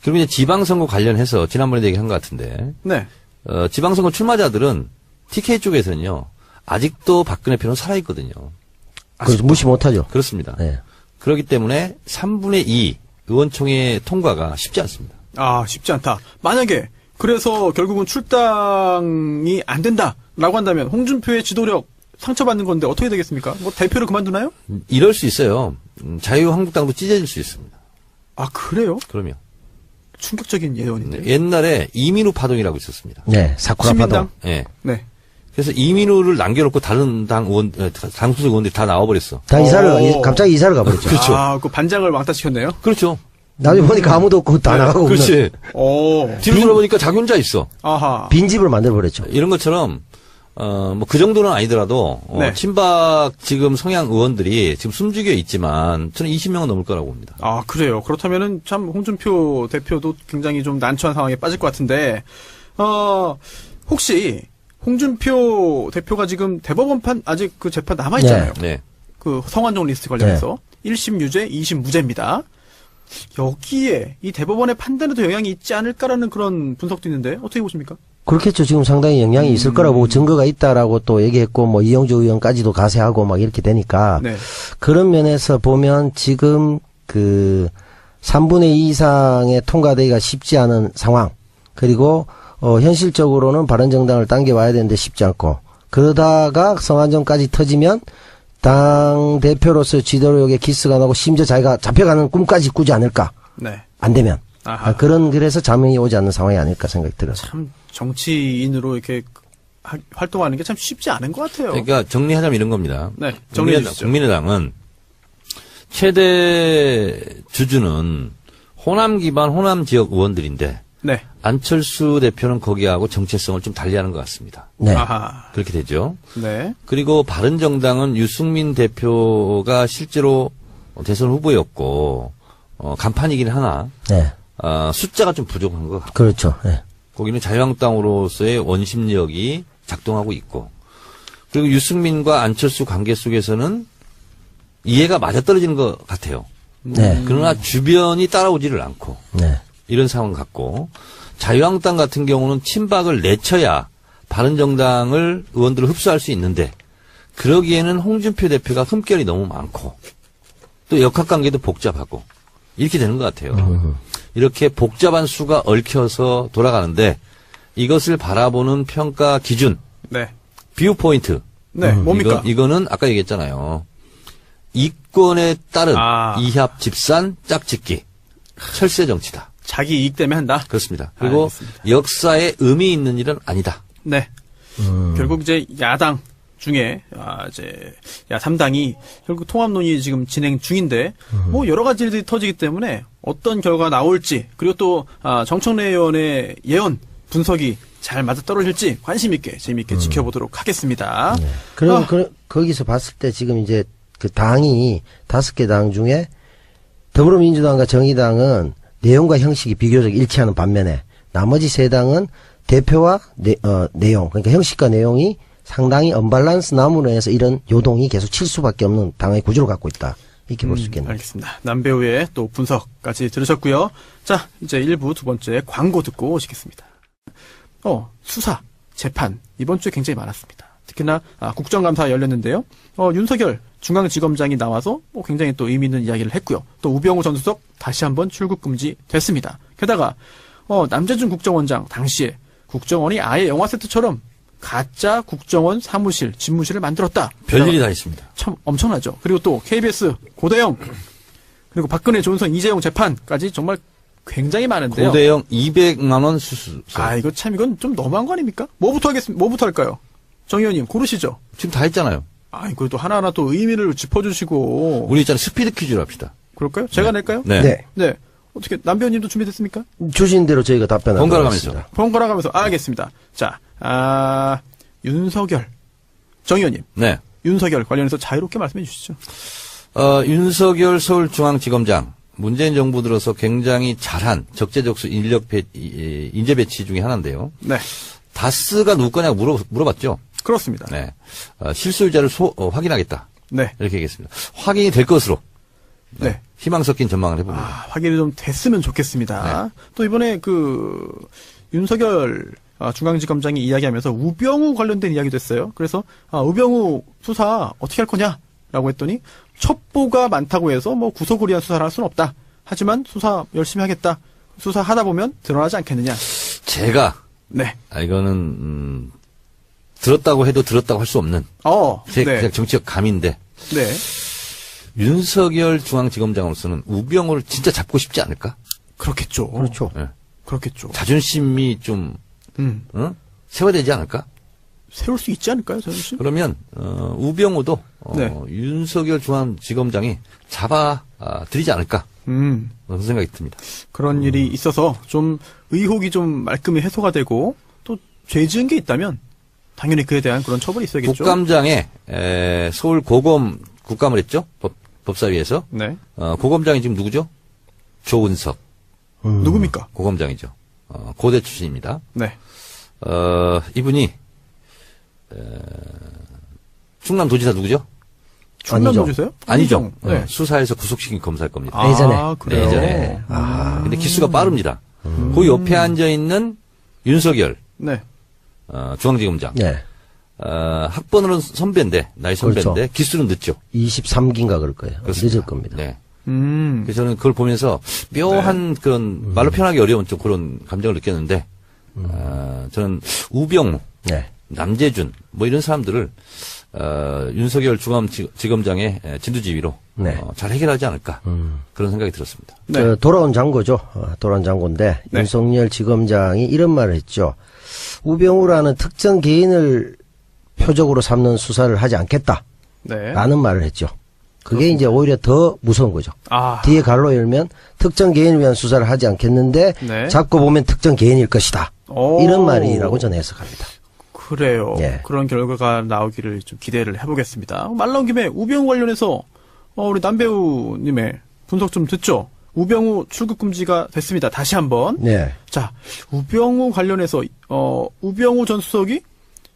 그리고 이제 지방선거 관련해서 지난번에 얘기한 것 같은데, 네. 지방선거 출마자들은 TK 쪽에서는요, 아직도 박근혜 표는 살아있거든요. 그래서 무시 못하죠. 그렇습니다. 네. 그렇기 때문에 3분의 2 의원총회 통과가 쉽지 않습니다. 쉽지 않다. 만약에, 그래서 결국은 출당이 안 된다라고 한다면, 홍준표의 지도력 상처받는 건데 어떻게 되겠습니까? 뭐 대표를 그만두나요? 이럴 수 있어요. 자유한국당도 찢어질 수 있습니다. 그래요? 그러면. 충격적인 예언인데. 옛날에 이민우 파동이라고 있었습니다. 네, 사쿠라 신민당? 파동. 예. 네. 그래서 이민우를 남겨놓고 다른 당 의원, 당 소속 의원들이 다 나와버렸어. 다 갑자기 이사를 가버렸죠. 그렇죠. 그 반장을 왕따시켰네요? 그렇죠. 나중에 보니까 아무도 없고 다 나가고 그렇지. 오. 뒤로 돌아보니까 자기 혼자 있어. 아하. 빈집을 만들어버렸죠. 이런 것처럼, 뭐 그 정도는 아니더라도, 네. 친박 지금 성향 의원들이 지금 숨죽여 있지만, 저는 20명은 넘을 거라고 봅니다. 그래요. 그렇다면은 참 홍준표 대표도 굉장히 좀 난처한 상황에 빠질 것 같은데, 혹시 홍준표 대표가 지금 대법원판 아직 그 재판 남아있잖아요. 네. 그 성완종 리스트 관련해서 1심 유죄, 2심 무죄입니다. 여기에 이 대법원의 판단에도 영향이 있지 않을까라는 그런 분석도 있는데 어떻게 보십니까? 그렇겠죠. 지금 상당히 영향이 있을 거라고 보고 증거가 있다라고 또 얘기했고, 뭐, 이영주 의원까지도 가세하고 막 이렇게 되니까. 네. 그런 면에서 보면 지금 그 3분의 2 이상의 통과되기가 쉽지 않은 상황. 그리고, 현실적으로는 바른정당을 당겨와야 되는데 쉽지 않고. 그러다가 성안정까지 터지면 당 대표로서 지도력에 기스가 나고 심지어 자기가 잡혀가는 꿈까지 꾸지 않을까. 네. 안 되면. 아하. 그래서 자명이 오지 않는 상황이 아닐까 생각이 들어요. 참 정치인으로 이렇게 활동하는 게 참 쉽지 않은 것 같아요. 그러니까 정리하자면 이런 겁니다. 네, 정리해 주시죠. 국민의당은 최대 주주는 호남 기반 호남 지역 의원들인데 네. 안철수 대표는 거기하고 정체성을 좀 달리하는 것 같습니다. 네. 아하. 그렇게 되죠. 네. 그리고 바른정당은 유승민 대표가 실제로 대선 후보였고 간판이긴 하나 네. 숫자가 좀 부족한 것 같고 그렇죠. 네. 거기는 자유한국당으로서의 원심력이 작동하고 있고 그리고 유승민과 안철수 관계 속에서는 이해가 맞아떨어지는 것 같아요. 네. 그러나 주변이 따라오지를 않고 네. 이런 상황 같고 자유한국당 같은 경우는 친박을 내쳐야 바른정당을 의원들을 흡수할 수 있는데 그러기에는 홍준표 대표가 흠결이 너무 많고 또 역학관계도 복잡하고 이렇게 되는 것 같아요. 이렇게 복잡한 수가 얽혀서 돌아가는데 이것을 바라보는 평가 기준, 네. 뷰 포인트. 네. 뭡니까? 이거는 아까 얘기했잖아요. 이권에 따른 아. 이합 집산 짝짓기 철새 정치다. 자기 이익 때문에 한다. 그렇습니다. 그리고 알겠습니다. 역사에 의미 있는 일은 아니다. 네. 결국 이제 야당 중에 이제 야3당이 결국 통합 논의 지금 진행 중인데 뭐 여러 가지 일들이 터지기 때문에 어떤 결과가 나올지 그리고 또 정청래 의원의 예언 분석이 잘 맞아떨어질지 관심 있게 재미있게 지켜보도록 하겠습니다. 네. 그럼 거기서 봤을 때 지금 이제 그 당이 5개 당 중에 더불어민주당과 정의당은 내용과 형식이 비교적 일치하는 반면에 나머지 3당은 대표와 내용, 그러니까 형식과 내용이 상당히 언밸런스 남으로 해서 이런 요동이 계속 칠 수밖에 없는 당의 구조를 갖고 있다. 이렇게 볼 수 있겠네요. 알겠습니다. 남배우의 또 분석까지 들으셨고요. 자, 이제 1부 두 번째 광고 듣고 오시겠습니다. 수사, 재판 이번 주에 굉장히 많았습니다. 특히나 국정감사 열렸는데요. 윤석열 중앙지검장이 나와서 굉장히 또 의미 있는 이야기를 했고요. 또 우병우 전 수석 다시 한번 출국 금지 됐습니다. 게다가 남재준 국정원장 당시에 국정원이 아예 영화 세트처럼 가짜 국정원 사무실, 집무실을 만들었다. 별일이 다 있습니다. 참 엄청나죠. 그리고 또 KBS 고대영 그리고 박근혜 조은선 이재용 재판까지 정말 굉장히 많은데요. 고대영 200만 원 수수. 이건 좀 너무한 거 아닙니까? 뭐부터 할까요? 정 의원님 고르시죠. 지금 다 했잖아요. 이거 또 하나하나 또 의미를 짚어주시고. 우리 있잖아요. 스피드 퀴즈를 합시다. 그럴까요? 제가 낼까요? 네. 네. 어떻게 남배우님도 준비됐습니까? 주신 대로 저희가 답변하도록 번갈아 가면서. 하겠습니다. 번갈아 가면서 알겠습니다. 자, 윤석열 정 의원님. 네. 윤석열 관련해서 자유롭게 말씀해 주시죠. 윤석열 서울중앙지검장 문재인 정부 들어서 굉장히 잘한 적재적소 인재 배치 중에 하나인데요. 네. 다스가 누구 거냐고 물어봤죠. 그렇습니다. 네. 실소유자를 확인하겠다. 네. 이렇게 얘기했습니다. 확인이 될 것으로. 네. 희망 섞인 전망을 해봅니다. 확인이 좀 됐으면 좋겠습니다. 또 이번에 윤석열 중앙지검장이 이야기하면서 우병우 관련된 이야기도 했어요. 그래서 우병우 수사 어떻게 할 거냐라고 했더니 첩보가 많다고 해서 뭐 구속을 위한 수사를 할 수는 없다. 하지만 수사 열심히 하겠다. 수사하다 보면 드러나지 않겠느냐. 제가 네. 이거는 들었다고 해도 들었다고 할 수 없는 네. 그냥 정치적 감인데 네. 윤석열 중앙지검장으로서는 우병우를 진짜 잡고 싶지 않을까? 그렇겠죠. 그렇죠. 네. 그렇겠죠. 자존심이 좀 세워되지 않을까? 세울 수 있지 않을까요, 자존심? 그러면 우병우도 네. 윤석열 중앙지검장이 잡아 드리지 않을까? 그런 생각이 듭니다. 그런 일이 있어서 좀 의혹이 좀 말끔히 해소가 되고 또 죄 지은 게 있다면 당연히 그에 대한 그런 처벌이 있어야겠죠. 국감장에 서울 고검 국감을 했죠. 법사위에서. 네. 고검장이 지금 누구죠? 조은석. 누굽니까? 고검장이죠. 고대 출신입니다. 네. 이분이 충남도지사 누구죠? 충남도지사요? 아니죠. 네. 수사에서 구속시킨 검사일 겁니다. 예전에. 그래요? 예전에. 근데 기수가 빠릅니다. 그 옆에 앉아 있는 윤석열 네. 중앙지검장. 네. 학번으로는 선배인데 나이 선배인데 그렇죠. 기수는 늦죠. 23기인가 그럴 거예요. 그렇습니다. 늦을 겁니다. 네. 그래서 저는 그걸 보면서 묘한 그런 말로 표현하기 어려운 좀 그런 감정을 느꼈는데 저는 우병우, 네. 남재준 뭐 이런 사람들을 윤석열 중앙지검장의 진두지휘로 네. 잘 해결하지 않을까 그런 생각이 들었습니다. 네. 돌아온 장고죠. 돌아온 장고인데 네. 윤석열 지검장이 이런 말을 했죠. 우병우라는 특정 개인을 표적으로 삼는 수사를 하지 않겠다. 네. 라는 말을 했죠. 그게 이제 오히려 더 무서운 거죠. 뒤에 갈로 열면 특정 개인을 위한 수사를 하지 않겠는데 네. 잡고 보면 특정 개인일 것이다. 이런 말이라고 저는 해석합니다. 그래요. 예. 그런 결과가 나오기를 좀 기대를 해보겠습니다. 말 나온 김에 우병우 관련해서 우리 남배우님의 분석 좀 듣죠. 우병우 출국 금지가 됐습니다. 다시 한번. 네. 자, 우병우 관련해서 우병우 전 수석이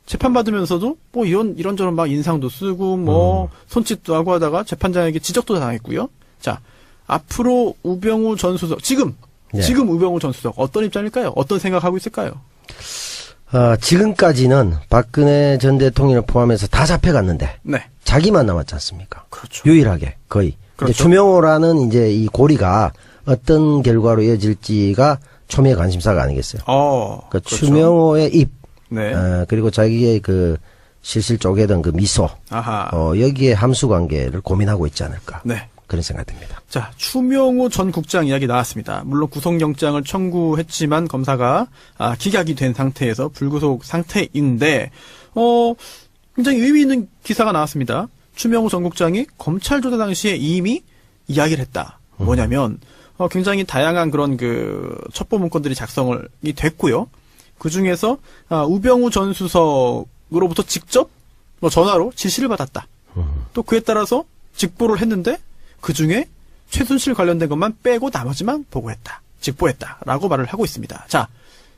재판받으면서도 뭐 이런저런 막 인상도 쓰고 뭐 손짓도 하고 하다가 재판장에게 지적도 당했고요. 자, 앞으로 우병우 전 수석 지금 우병우 전 수석 어떤 입장일까요? 어떤 생각하고 있을까요? 지금까지는 박근혜 전 대통령을 포함해서 다 잡혀갔는데 네. 자기만 남았지 않습니까? 그렇죠. 유일하게 거의. 그렇죠. 이제 추명호라는 이제 이 고리가 어떤 결과로 이어질지가 초미의 관심사가 아니겠어요. 그렇죠. 추명호의 입, 네. 그리고 자기의 그 실실 쪼개던 그 미소, 아하. 여기에 함수 관계를 고민하고 있지 않을까. 네. 그런 생각이 듭니다. 자, 추명호 전 국장 이야기 나왔습니다. 물론 구속영장을 청구했지만 검사가 기각이 된 상태에서 불구속 상태인데 굉장히 의미 있는 기사가 나왔습니다. 추명호 전 국장이 검찰 조사 당시에 이미 이야기를 했다. 뭐냐면 굉장히 다양한 그런 그 첩보 문건들이 작성이 됐고요. 그 중에서 우병우 전 수석으로부터 직접 전화로 지시를 받았다. 또 그에 따라서 직보를 했는데 그 중에 최순실 관련된 것만 빼고 나머지만 보고했다. 직보했다라고 말을 하고 있습니다. 자,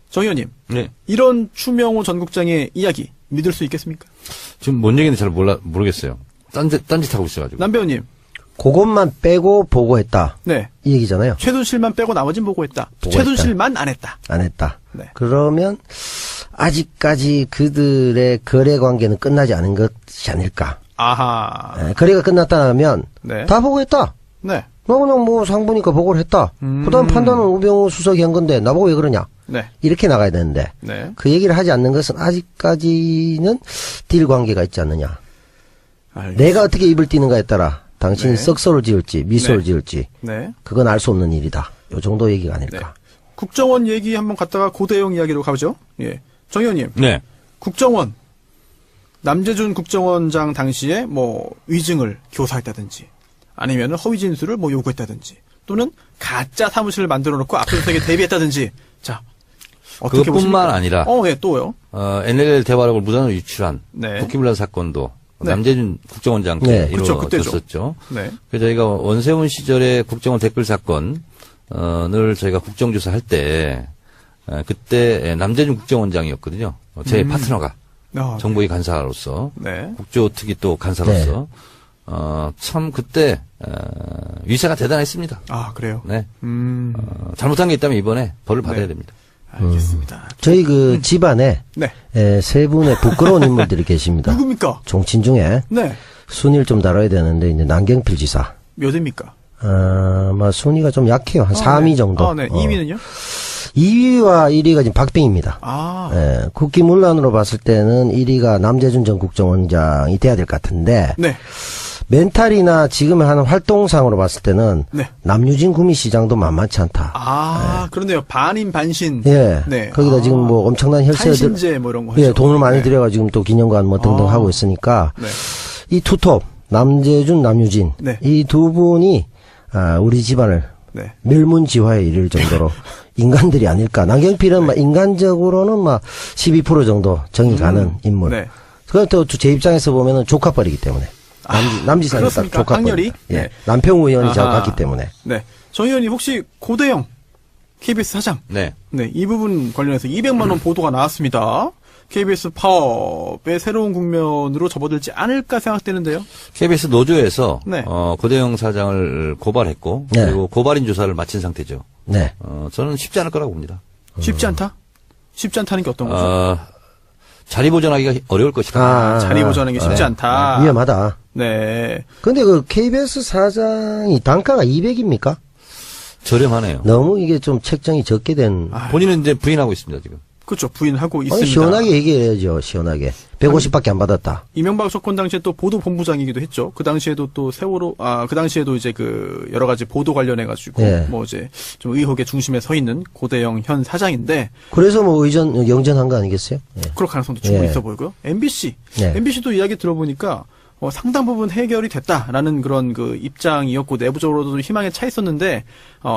정 의원님. 네. 이런 추명호 전 국장의 이야기 믿을 수 있겠습니까? 지금 뭔 얘기인지 잘 모르겠어요. 딴짓 하고 있어가지고. 남 배우님. 그것만 빼고 보고했다. 네. 이 얘기잖아요. 최순실만 빼고 나머지는 보고했다. 보고했다. 최순실만 안 했다. 안 했다. 네. 그러면 아직까지 그들의 거래 관계는 끝나지 않은 것이 아닐까. 아하. 거래가 끝났다면 네. 다 보고했다. 네. 너 그냥 뭐 상부니까 보고를 했다. 그다음 판단은 우병우 수석이 한 건데 나보고 왜 그러냐. 네. 이렇게 나가야 되는데 네. 그 얘기를 하지 않는 것은 아직까지는 딜 관계가 있지 않느냐. 알겠습니다. 내가 어떻게 입을 띄는가에 따라 당신이 네. 썩소를 지을지 미소를 네. 지을지 네. 그건 알 수 없는 일이다. 요 정도 얘기가 네. 아닐까. 국정원 얘기 한번 갔다가 고대영 이야기로 가보죠. 예. 정 의원님. 네. 국정원. 남재준 국정원장 당시에 뭐 위증을 교사했다든지 아니면 허위 진술을 뭐 요구했다든지 또는 가짜 사무실을 만들어 놓고 압수수색에 대비했다든지 자 어떻게 그것뿐만 보십니까? 아니라 예, 또요. NLL 대화록을 무단으로 유출한 네. 국기문란 사건도 네. 남재준 국정원장께 네. 그렇죠, 그때죠. 이루어졌었죠. 네. 그래서 저희가 원세훈 시절에 국정원 댓글 사건을 저희가 국정조사할 때 그때 남재준 국정원장이었거든요. 제 파트너가 정보위 간사로서 네. 국조특위 또 간사로서 참 그때 위세가 대단했습니다. 아, 그래요. 네. 잘못한 게 있다면 이번에 벌을 받아야 네. 됩니다. 알겠습니다. 저희 그 집안에 네. 세 분의 부끄러운 인물들이 계십니다. 누굽니까? 종친 중에 네. 순위를 좀 다뤄야 되는데 이제 남경필 지사. 몇입니까? 아마 순위가 좀 약해요. 한 3위 네. 정도. 네. 2위는요? 2위와 1위가 지금 박빙입니다. 아. 국기문란으로 봤을 때는 1위가 남재준 전 국정원장이 돼야 될 것 같은데 네. 멘탈이나 지금 하는 활동상으로 봤을 때는 네. 남유진 구미시장도 만만치 않다. 아, 그러네요. 반인 반신. 예. 네. 거기다 지금 뭐 엄청난 혈세들 탄신제 뭐 이런 거 하죠. 예, 돈을 많이 네. 들여가지고 지금 또 기념관 뭐 등등 하고 있으니까 네. 이 투톱 남재준, 남유진 네. 이 두 분이 우리 집안을 네. 멸문지화에 이를 정도로 인간들이 아닐까. 남경필은 막 인간적으로는 막 12% 정도 정이 가는 인물. 네. 그것도 제 입장에서 보면은 조카뻘이기 때문에 남지사님 딱 그렇습니까? 조카뻘. 학렬이? 예, 네. 남평우 의원이 아하. 작았기 때문에. 네. 정 의원님 혹시 고대영 KBS 사장. 네. 네. 이 부분 관련해서 200만 원 보도가 나왔습니다. KBS 파업의 새로운 국면으로 접어들지 않을까 생각되는데요. KBS 노조에서 네. 고대영 사장을 고발했고 네. 그리고 고발인 조사를 마친 상태죠. 네. 저는 쉽지 않을 거라고 봅니다. 쉽지 않다? 쉽지 않다는 게 어떤 거죠? 자리 보존하기가 어려울 것이다. 자리 보존하는 게 쉽지 않다. 위험하다. 네. 근데 그 KBS 사장이 단가가 200입니까? 저렴하네요. 너무 이게 좀 책정이 적게 된. 본인은 이제 부인하고 있습니다 지금. 그렇죠. 부인하고 있습니다. 아니, 시원하게 얘기해야죠, 시원하게. 150밖에 안 받았다. 이명박 정권 당시에 또 보도본부장이기도 했죠. 그 당시에도 또 세월호, 그 당시에도 이제 그 여러 가지 보도 관련해가지고, 네. 뭐 이제 좀 의혹의 중심에 서 있는 고대영 현 사장인데, 그래서 뭐 영전한 거 아니겠어요? 예. 그럴 가능성도 충분히 예. 있어 보이고요. MBC. 네. MBC도 이야기 들어보니까, 상당 부분 해결이 됐다라는 그런 그 입장이었고, 내부적으로도 희망에 차 있었는데,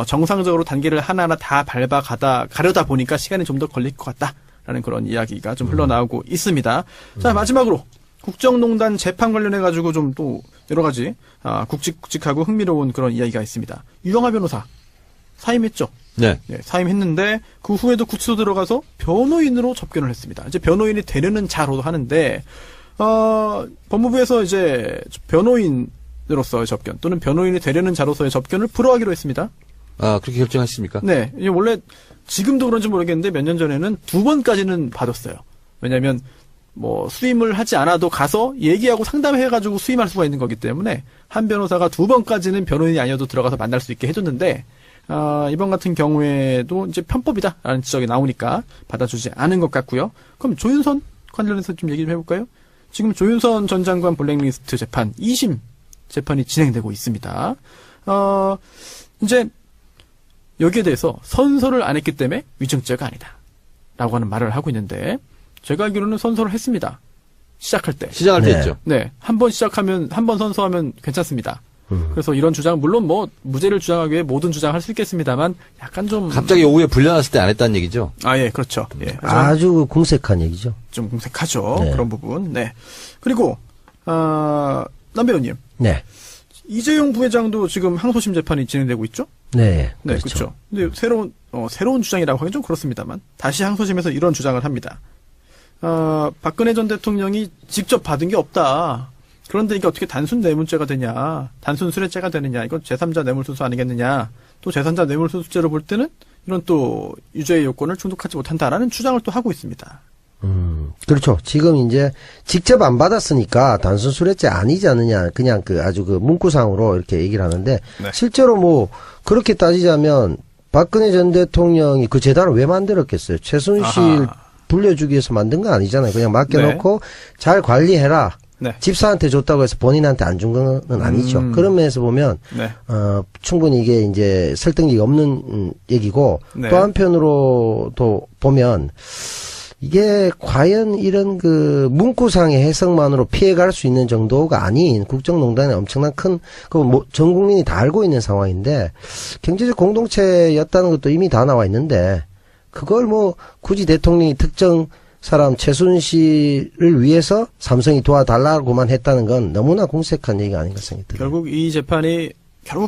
정상적으로 단계를 하나하나 다 가려다 보니까 시간이 좀 더 걸릴 것 같다. 라는 그런 이야기가 좀 흘러나오고 있습니다. 자, 마지막으로 국정농단 재판 관련해가지고 좀 또 여러 가지 굵직굵직하고 흥미로운 그런 이야기가 있습니다. 유영하 변호사 사임했죠. 네. 네, 사임했는데 그 후에도 구치소 들어가서 변호인으로 접견을 했습니다. 이제 변호인이 되려는 자로도 하는데 법무부에서 이제 변호인으로서의 접견 또는 변호인이 되려는 자로서의 접견을 불허하기로 했습니다. 그렇게 결정하셨습니까? 네, 이게 원래 지금도 그런지 모르겠는데 몇 년 전에는 2번까지는 받았어요. 왜냐하면 뭐 수임을 하지 않아도 가서 얘기하고 상담해가지고 수임할 수가 있는 거기 때문에 한 변호사가 2번까지는 변호인이 아니어도 들어가서 만날 수 있게 해줬는데 이번 같은 경우에도 이제 편법이다라는 지적이 나오니까 받아주지 않은 것 같고요. 그럼 조윤선 관련해서 좀 얘기 좀 해볼까요? 지금 조윤선 전 장관 블랙리스트 재판 2심 재판이 진행되고 있습니다. 이제 여기에 대해서 선서를 안 했기 때문에 위증죄가 아니다. 라고 하는 말을 하고 있는데 제가 알기로는 선서를 했습니다. 시작할 때. 시작할 때 네. 했죠. 네. 한 번 시작하면, 한 번 선서하면 괜찮습니다. 그래서 이런 주장, 물론 뭐, 무죄를 주장하기 위해 모든 주장을 할 수 있겠습니다만, 약간 좀. 갑자기 오후에 불려놨을 때 안 했다는 얘기죠. 아, 예, 그렇죠. 예. 아주 궁색한 얘기죠. 좀 궁색하죠. 네. 그런 부분. 네. 그리고, 남 배우님. 네. 이재용 부회장도 지금 항소심 재판이 진행되고 있죠? 네. 네, 그렇죠. 근데 새로운 주장이라고 하긴 좀 그렇습니다만, 다시 항소심에서 이런 주장을 합니다. 박근혜 전 대통령이 직접 받은 게 없다. 그런데 이게 어떻게 단순 뇌물죄가 되냐, 단순 수뢰죄가 되느냐, 이건 제3자 뇌물수수 아니겠느냐, 또 제3자 뇌물수수죄로 볼 때는 이런 또 유죄의 요건을 충족하지 못한다라는 주장을 또 하고 있습니다. 그렇죠. 지금 이제 직접 안 받았으니까 단순 수뢰죄 아니지 않느냐. 그냥 아주 문구상으로 이렇게 얘기를 하는데 네. 실제로 뭐 그렇게 따지자면 박근혜 전 대통령이 그 재단을 왜 만들었겠어요? 최순실 불려주기 위해서 만든 거 아니잖아요. 그냥 맡겨놓고 잘 관리해라. 네. 집사한테 줬다고 해서 본인한테 안 준 건 아니죠. 그런 면에서 보면 네. 충분히 이게 이제 설득력이 없는 얘기고 네. 또 한편으로도 보면 이게 과연 이런 문구상의 해석만으로 피해갈 수 있는 정도가 아닌 국정농단의 엄청난 전 국민이 다 알고 있는 상황인데 경제적 공동체였다는 것도 이미 다 나와 있는데 그걸 굳이 대통령이 특정 사람 최순실을 위해서 삼성이 도와달라고만 했다는 건 너무나 궁색한 얘기가 아닌가 생각이 들어요. 결국 이 재판이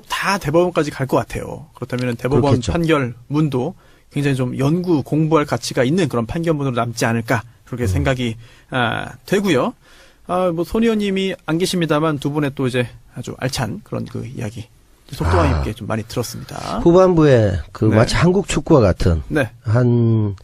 다 대법원까지 갈 것 같아요. 그렇다면 대법원 그렇겠죠. 판결문도 굉장히 좀 공부할 가치가 있는 그런 판결문으로 남지 않을까 그렇게 생각이 되고요. 손 의원님이 안 계십니다만 두 분의 또 이제 아주 알찬 그런 이야기 속도감 있게 좀 많이 들었습니다. 후반부에 네. 마치 한국 축구와 같은 네. 한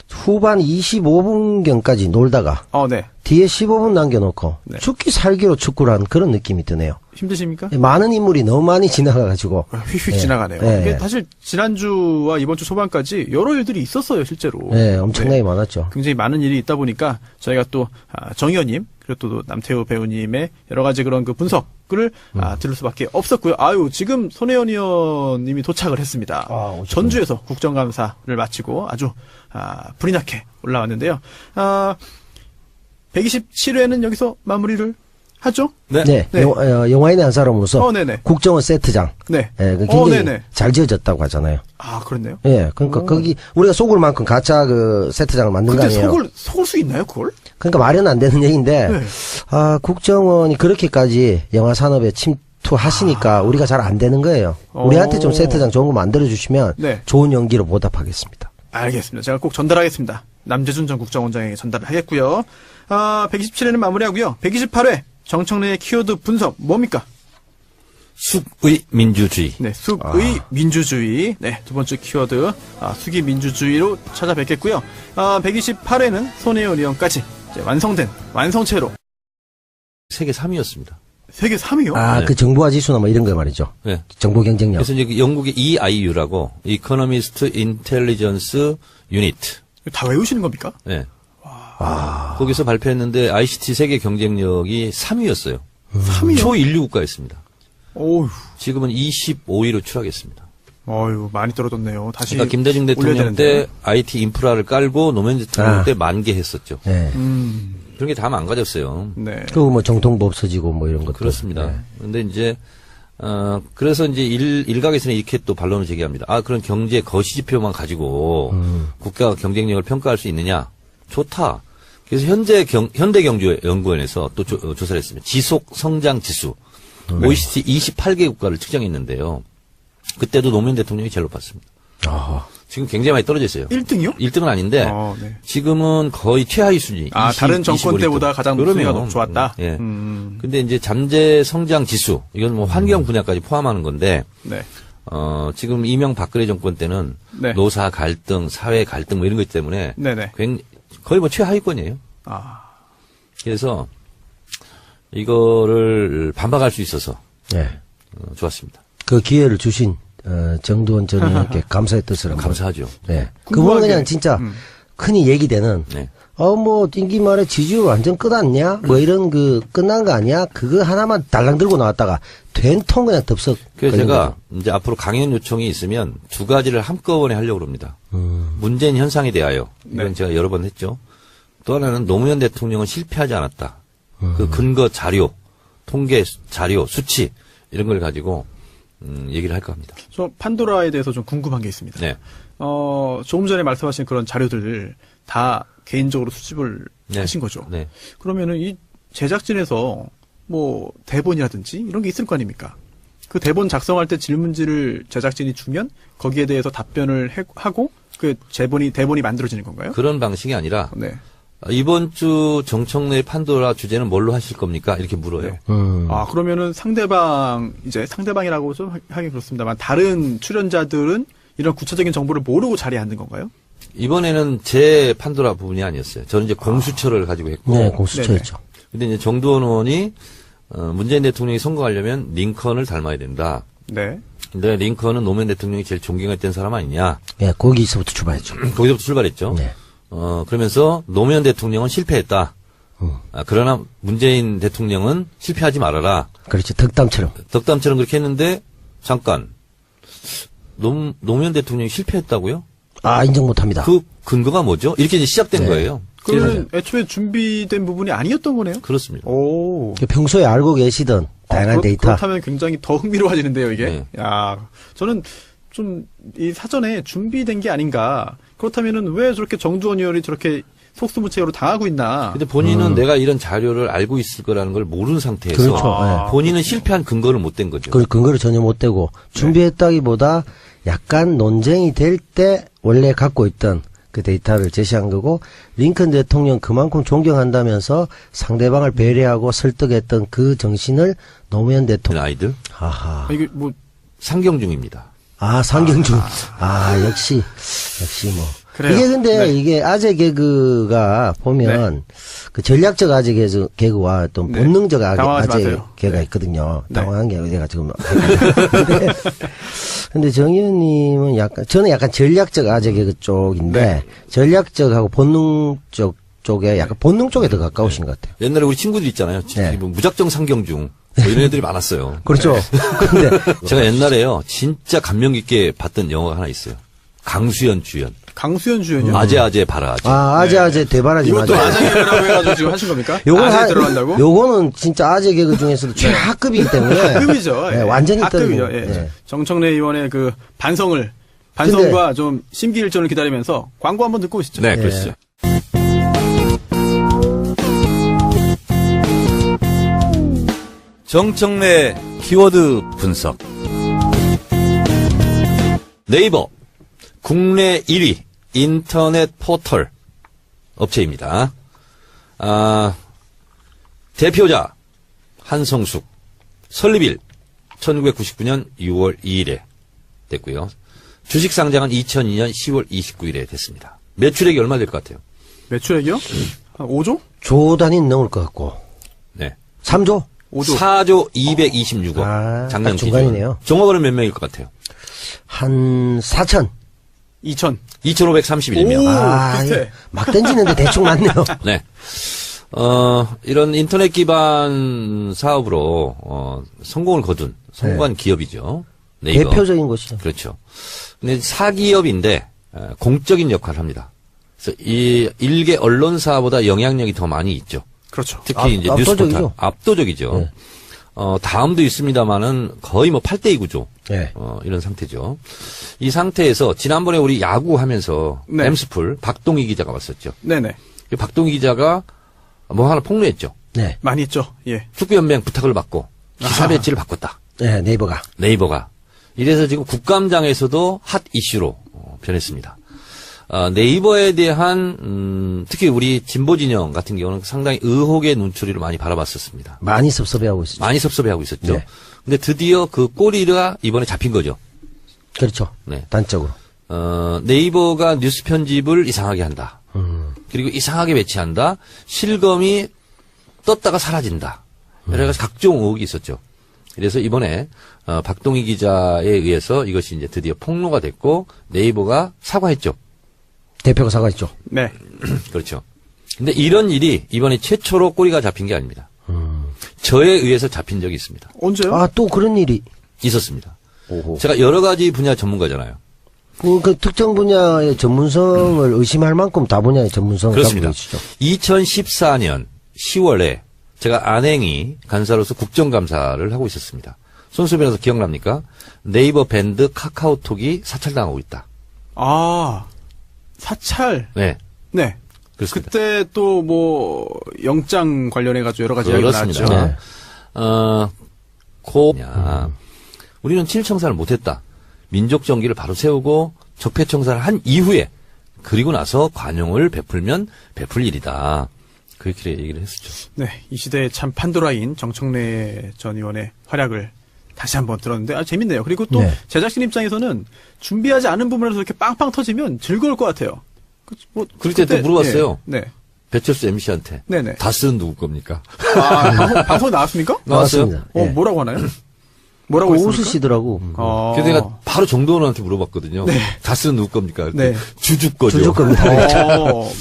후반 25분경까지 놀다가 네. 뒤에 15분 남겨놓고 네. 죽기 살기로 축구를 한 그런 느낌이 드네요. 힘드십니까? 많은 인물이 너무 많이 지나가가지고 휙휙 네. 지나가네요. 네. 이게 사실 지난주와 이번 주 초반까지 여러 일들이 있었어요, 실제로. 네, 엄청나게 많았죠. 굉장히 많은 일이 있다 보니까 저희가 또 정 의원님 그리고 또 남태우 배우님의 여러 가지 그런 분석을 들을 수밖에 없었고요. 지금 손혜원 의원님이 도착을 했습니다. 오셨군요. 전주에서 국정감사를 마치고 아주 불이 나게 올라왔는데요. 127회는 여기서 마무리를 하죠? 네. 네, 네. 영화인의 한 사람으로서 네네. 국정원 세트장 네. 굉장히 네네. 잘 지어졌다고 하잖아요. 그렇네요. 예, 그러니까 거기 우리가 속을 만큼 가짜 세트장을 만든 거 근데 아니에요. 속을 수 있나요, 그걸? 그러니까 말은 안 되는 얘기인데 네. 국정원이 그렇게까지 영화 산업에 침투하시니까 우리가 잘 안 되는 거예요. 우리한테 좀 세트장 좋은 거 만들어 주시면 네. 좋은 연기로 보답하겠습니다. 알겠습니다. 제가 꼭 전달하겠습니다. 남재준 전 국정원장에게 전달을 하겠고요. 127회는 마무리하고요. 128회 정청래의 키워드 분석 뭡니까? 숙의 민주주의. 네, 숙의 민주주의. 네, 두 번째 키워드 숙의 민주주의로 찾아뵙겠고요. 128회는 손혜원 의원까지 이제 완성체로 세계 3위였습니다. 세계 3위요? 네. 그 정보화 지수나 뭐 이런 거 말이죠. 네. 정보 경쟁력. 그래서 이제 영국의 EIU라고 이코노미스트 인텔리전스 유니트. 다 외우시는 겁니까? 네. 거기서 발표했는데 ICT 세계 경쟁력이 3위였어요. 3위요? 초인류 국가였습니다. 오우, 지금은 25위로 추락했습니다. 많이 떨어졌네요. 다시 그러니까 김대중 올려야 대통령 되는데. 때 IT 인프라를 깔고 노무현 대통령 때 만개했었죠. 네. 그런 게 다 망가졌어요. 네. 그리고 뭐 정통부 없어지고 뭐 이런 것도. 그렇습니다. 네. 근데 이제 그래서 이제 일각에서는 이렇게 또 반론을 제기합니다. 그런 경제 거시지표만 가지고 국가가 경쟁력을 평가할 수 있느냐? 좋다. 그래서 현대경제연구원에서 또 조사를 했습니다. 지속 성장 지수. OECD 28개 국가를 측정했는데요. 그때도 노무현 대통령이 제일 높았습니다. 지금 굉장히 많이 떨어져 있어요. 1등이요? 1등은 아닌데 네. 지금은 거의 최하위 순위. 다른 정권 25위 때보다 가장 순위가 좋았다? 예. 근데 이제 잠재 성장 지수, 이건 뭐 환경 분야까지 포함하는 건데, 네. 지금 이명박근혜 정권 때는 네. 노사 갈등, 사회 갈등 뭐 이런 것 때문에 네네. 거의 뭐 최하위권이에요. 그래서 이거를 반박할 수 있어서 네. 좋았습니다. 그 기회를 주신 정두원 전 의원께 감사의 뜻을 한번. 감사하죠. 네. 그분은 그냥 진짜 흔히 얘기되는 네. 뭐, 띵기 말에 지지율 완전 끝났냐? 뭐 이런 끝난 거 아니야? 그거 하나만 달랑 들고 나왔다가 된통 그냥 덥석. 그래서 걸린 제가 거죠. 이제 앞으로 강연 요청이 있으면 두 가지를 한꺼번에 하려고 합니다. 문재인 현상에 대하여. 이건 네. 제가 여러 번 했죠. 또 하나는 노무현 대통령은 실패하지 않았다. 그 근거 자료, 통계 자료, 수치 이런 걸 가지고 얘기를 할까 합니다. 저 판도라에 대해서 좀 궁금한 게 있습니다. 네. 조금 전에 말씀하신 그런 자료들을 다 개인적으로 수집을 네. 하신 거죠. 네. 그러면은 이 제작진에서 뭐 대본이라든지 이런 게 있을 거 아닙니까? 그 대본 작성할 때 질문지를 제작진이 주면 거기에 대해서 답변을 하고 그 대본이 만들어지는 건가요? 그런 방식이 아니라 네. 이번 주 정청래 판도라 주제는 뭘로 하실 겁니까? 이렇게 물어요. 네. 그러면은 상대방이라고 좀 하긴 그렇습니다만 다른 출연자들은 이런 구체적인 정보를 모르고 자리에 앉는 건가요? 이번에는 제 판도라 부분이 아니었어요. 저는 이제 공수처를 가지고 했고. 네, 공수처였죠. 근데 이제 정두원 의원이 문재인 대통령이 선거하려면 링컨을 닮아야 된다. 네. 근데 링컨은 노무현 대통령이 제일 존경했던 사람 아니냐. 예, 거기서부터 출발했죠. 거기서부터 출발했죠. 네. 그러면서 노무현 대통령은 실패했다. 그러나 문재인 대통령은 실패하지 말아라. 그렇죠. 덕담처럼. 덕담처럼 그렇게 했는데 잠깐 노무현 대통령이 실패했다고요? 인정 못 합니다. 그 근거가 뭐죠? 이렇게 이제 시작된 네. 거예요. 그러면 애초에 준비된 부분이 아니었던 거네요? 그렇습니다. 오. 평소에 알고 계시던 다양한 데이터. 그렇다면 굉장히 더 흥미로워지는데요, 이게. 네. 야, 저는 좀 이 사전에 준비된 게 아닌가. 그렇다면은 왜 저렇게 정두원 의원이 저렇게 속수무책으로 당하고 있나. 근데 본인은 내가 이런 자료를 알고 있을 거라는 걸 모르는 상태에서 그렇죠. 본인은 실패한 근거를 못 댄 거죠. 그 근거를 전혀 못 대고 준비했다기보다 약간 논쟁이 될 때 원래 갖고 있던 그 데이터를 제시한 거고 링컨 대통령 그만큼 존경한다면서 상대방을 배려하고 설득했던 그 정신을 노무현 대통령. 아이들 아하. 이게 뭐 상경중입니다. 상경중. 역시 뭐. 그래요. 이게 근데 네. 이게 아재 개그가 보면 그 전략적 아재 개그와 어떤 네. 본능적 당황하지 아재 마세요. 개그가 네. 있거든요. 네. 당황한 게 내가 지금. 근데 정 의원님은 저는 약간 전략적 아재 개그 쪽인데 네. 전략적하고 본능적 쪽에 약간 본능 쪽에 더 가까우신 것 같아요. 옛날에 우리 친구들 있잖아요. 네. 뭐 무작정 상경중 뭐 이런 애들이 많았어요. 그렇죠. 근데 제가 옛날에요 진짜 감명 깊게 봤던 영화가 하나 있어요. 강수연 주연. 강수연 주연이요? 아재 바라아재. 아재 대바라지 이것도 맞아요. 아재 개그라고 해가지고 지금 하신 겁니까? 요건 아재 들어간다고? 요거는 진짜 아재 개그 중에서도 최하급이기 때문에. 하급이죠. 네, 완전히 하급이죠. 떨고. 예. 네. 정청래 의원의 그 반성과 좀 심기일전을 기다리면서 광고 한번 듣고 오시죠. 네, 그러시죠. 정청래 키워드 분석. 네이버 국내 1위 인터넷 포털 업체입니다. 대표자 한성숙 설립일 1999년 6월 2일에 됐고요. 주식 상장은 2002년 10월 29일에 됐습니다. 매출액이 얼마 될 것 같아요? 매출액이요? 한 5조? 조 단위 넘을 것 같고. 네. 3조? 5조. 4조 226억. 작년 딱 중간이네요. 기준. 종업원은 몇 명일 것 같아요? 한 4천. 2천. 2,531명. 오, 비슷해. 예. 막 던지는데 대충 맞네요. 네. 이런 인터넷 기반 사업으로, 성공을 거둔 성공한 기업이죠. 네이버. 대표적인 곳이죠. 그렇죠. 근데 사기업인데, 공적인 역할을 합니다. 그래서 이 일개 언론사보다 영향력이 더 많이 있죠. 그렇죠. 특히 이제 압도적이죠. 뉴스포탈. 압도적이죠. 네. 다음도 있습니다만은 거의 뭐 8대2 구조. 네. 이런 상태죠. 이 상태에서 지난번에 우리 야구 하면서 네. 엠스풀 박동희 기자가 왔었죠. 네네. 이 박동희 기자가 뭐 하나 폭로했죠. 네. 많이 했죠. 예. 축구연맹 부탁을 받고 기사 배지를 바꿨다. 네, 네이버가. 네이버가. 이래서 지금 국감장에서도 핫 이슈로 변했습니다. 네이버에 대한 특히 우리 진보 진영 같은 경우는 상당히 의혹의 눈초리를 많이 바라봤었습니다. 많이 섭섭해하고 있었죠. 많이 섭섭해하고 있었죠. 네. 근데 드디어 그 꼬리가 이번에 잡힌 거죠. 그렇죠. 네. 단적으로. 네이버가 뉴스 편집을 이상하게 한다. 그리고 이상하게 배치한다. 실검이 떴다가 사라진다. 여러 가지 각종 의혹이 있었죠. 그래서 이번에 박동희 기자에 의해서 이것이 이제 드디어 폭로가 됐고 네이버가 사과했죠. 대표가 사과했죠. 네. 그렇죠. 근데 이런 일이 이번에 최초로 꼬리가 잡힌 게 아닙니다. 저에 의해서 잡힌 적이 있습니다. 언제요? 아, 또 그런 일이. 있었습니다. 오호. 제가 여러 가지 분야 전문가잖아요. 그 특정 분야의 전문성을 의심할 만큼 다 분야의 전문성을 그렇습니다. 갖고 계시죠. 2014년 10월에 제가 안행이 간사로서 국정감사를 하고 있었습니다. 손수 변호사 기억납니까? 네이버 밴드 카카오톡이 사찰당하고 있다. 아, 사찰. 네. 네. 그렇습니다. 그때 또 뭐 영장 관련해가지고 여러 가지 이야기가 그렇습니다. 나왔죠. 네. 우리는 친일청산을 못했다. 민족정기를 바로 세우고 적폐청산을 한 이후에 그리고 나서 관용을 베풀면 베풀 일이다. 그렇게 얘기를 했었죠. 네, 이 시대의 참 판도라인 정청래 전 의원의 활약을 다시 한번 들었는데 재밌네요. 그리고 또 네. 제작진 입장에서는 준비하지 않은 부분에서 이렇게 빵빵 터지면 즐거울 것 같아요. 그때 또 물어봤어요. 네. 배철수 MC한테. 네네. 다스는 누구 겁니까? 방송 나왔습니까? 나왔어요? 나왔습니다. 예. 뭐라고 하나요? 뭐라고 그 했습니까? 웃으시더라고. 그래서 내가 바로 정도원한테 물어봤거든요. 네. 다스는 누구 겁니까? 네. 주주 거죠. 주주 겁니다.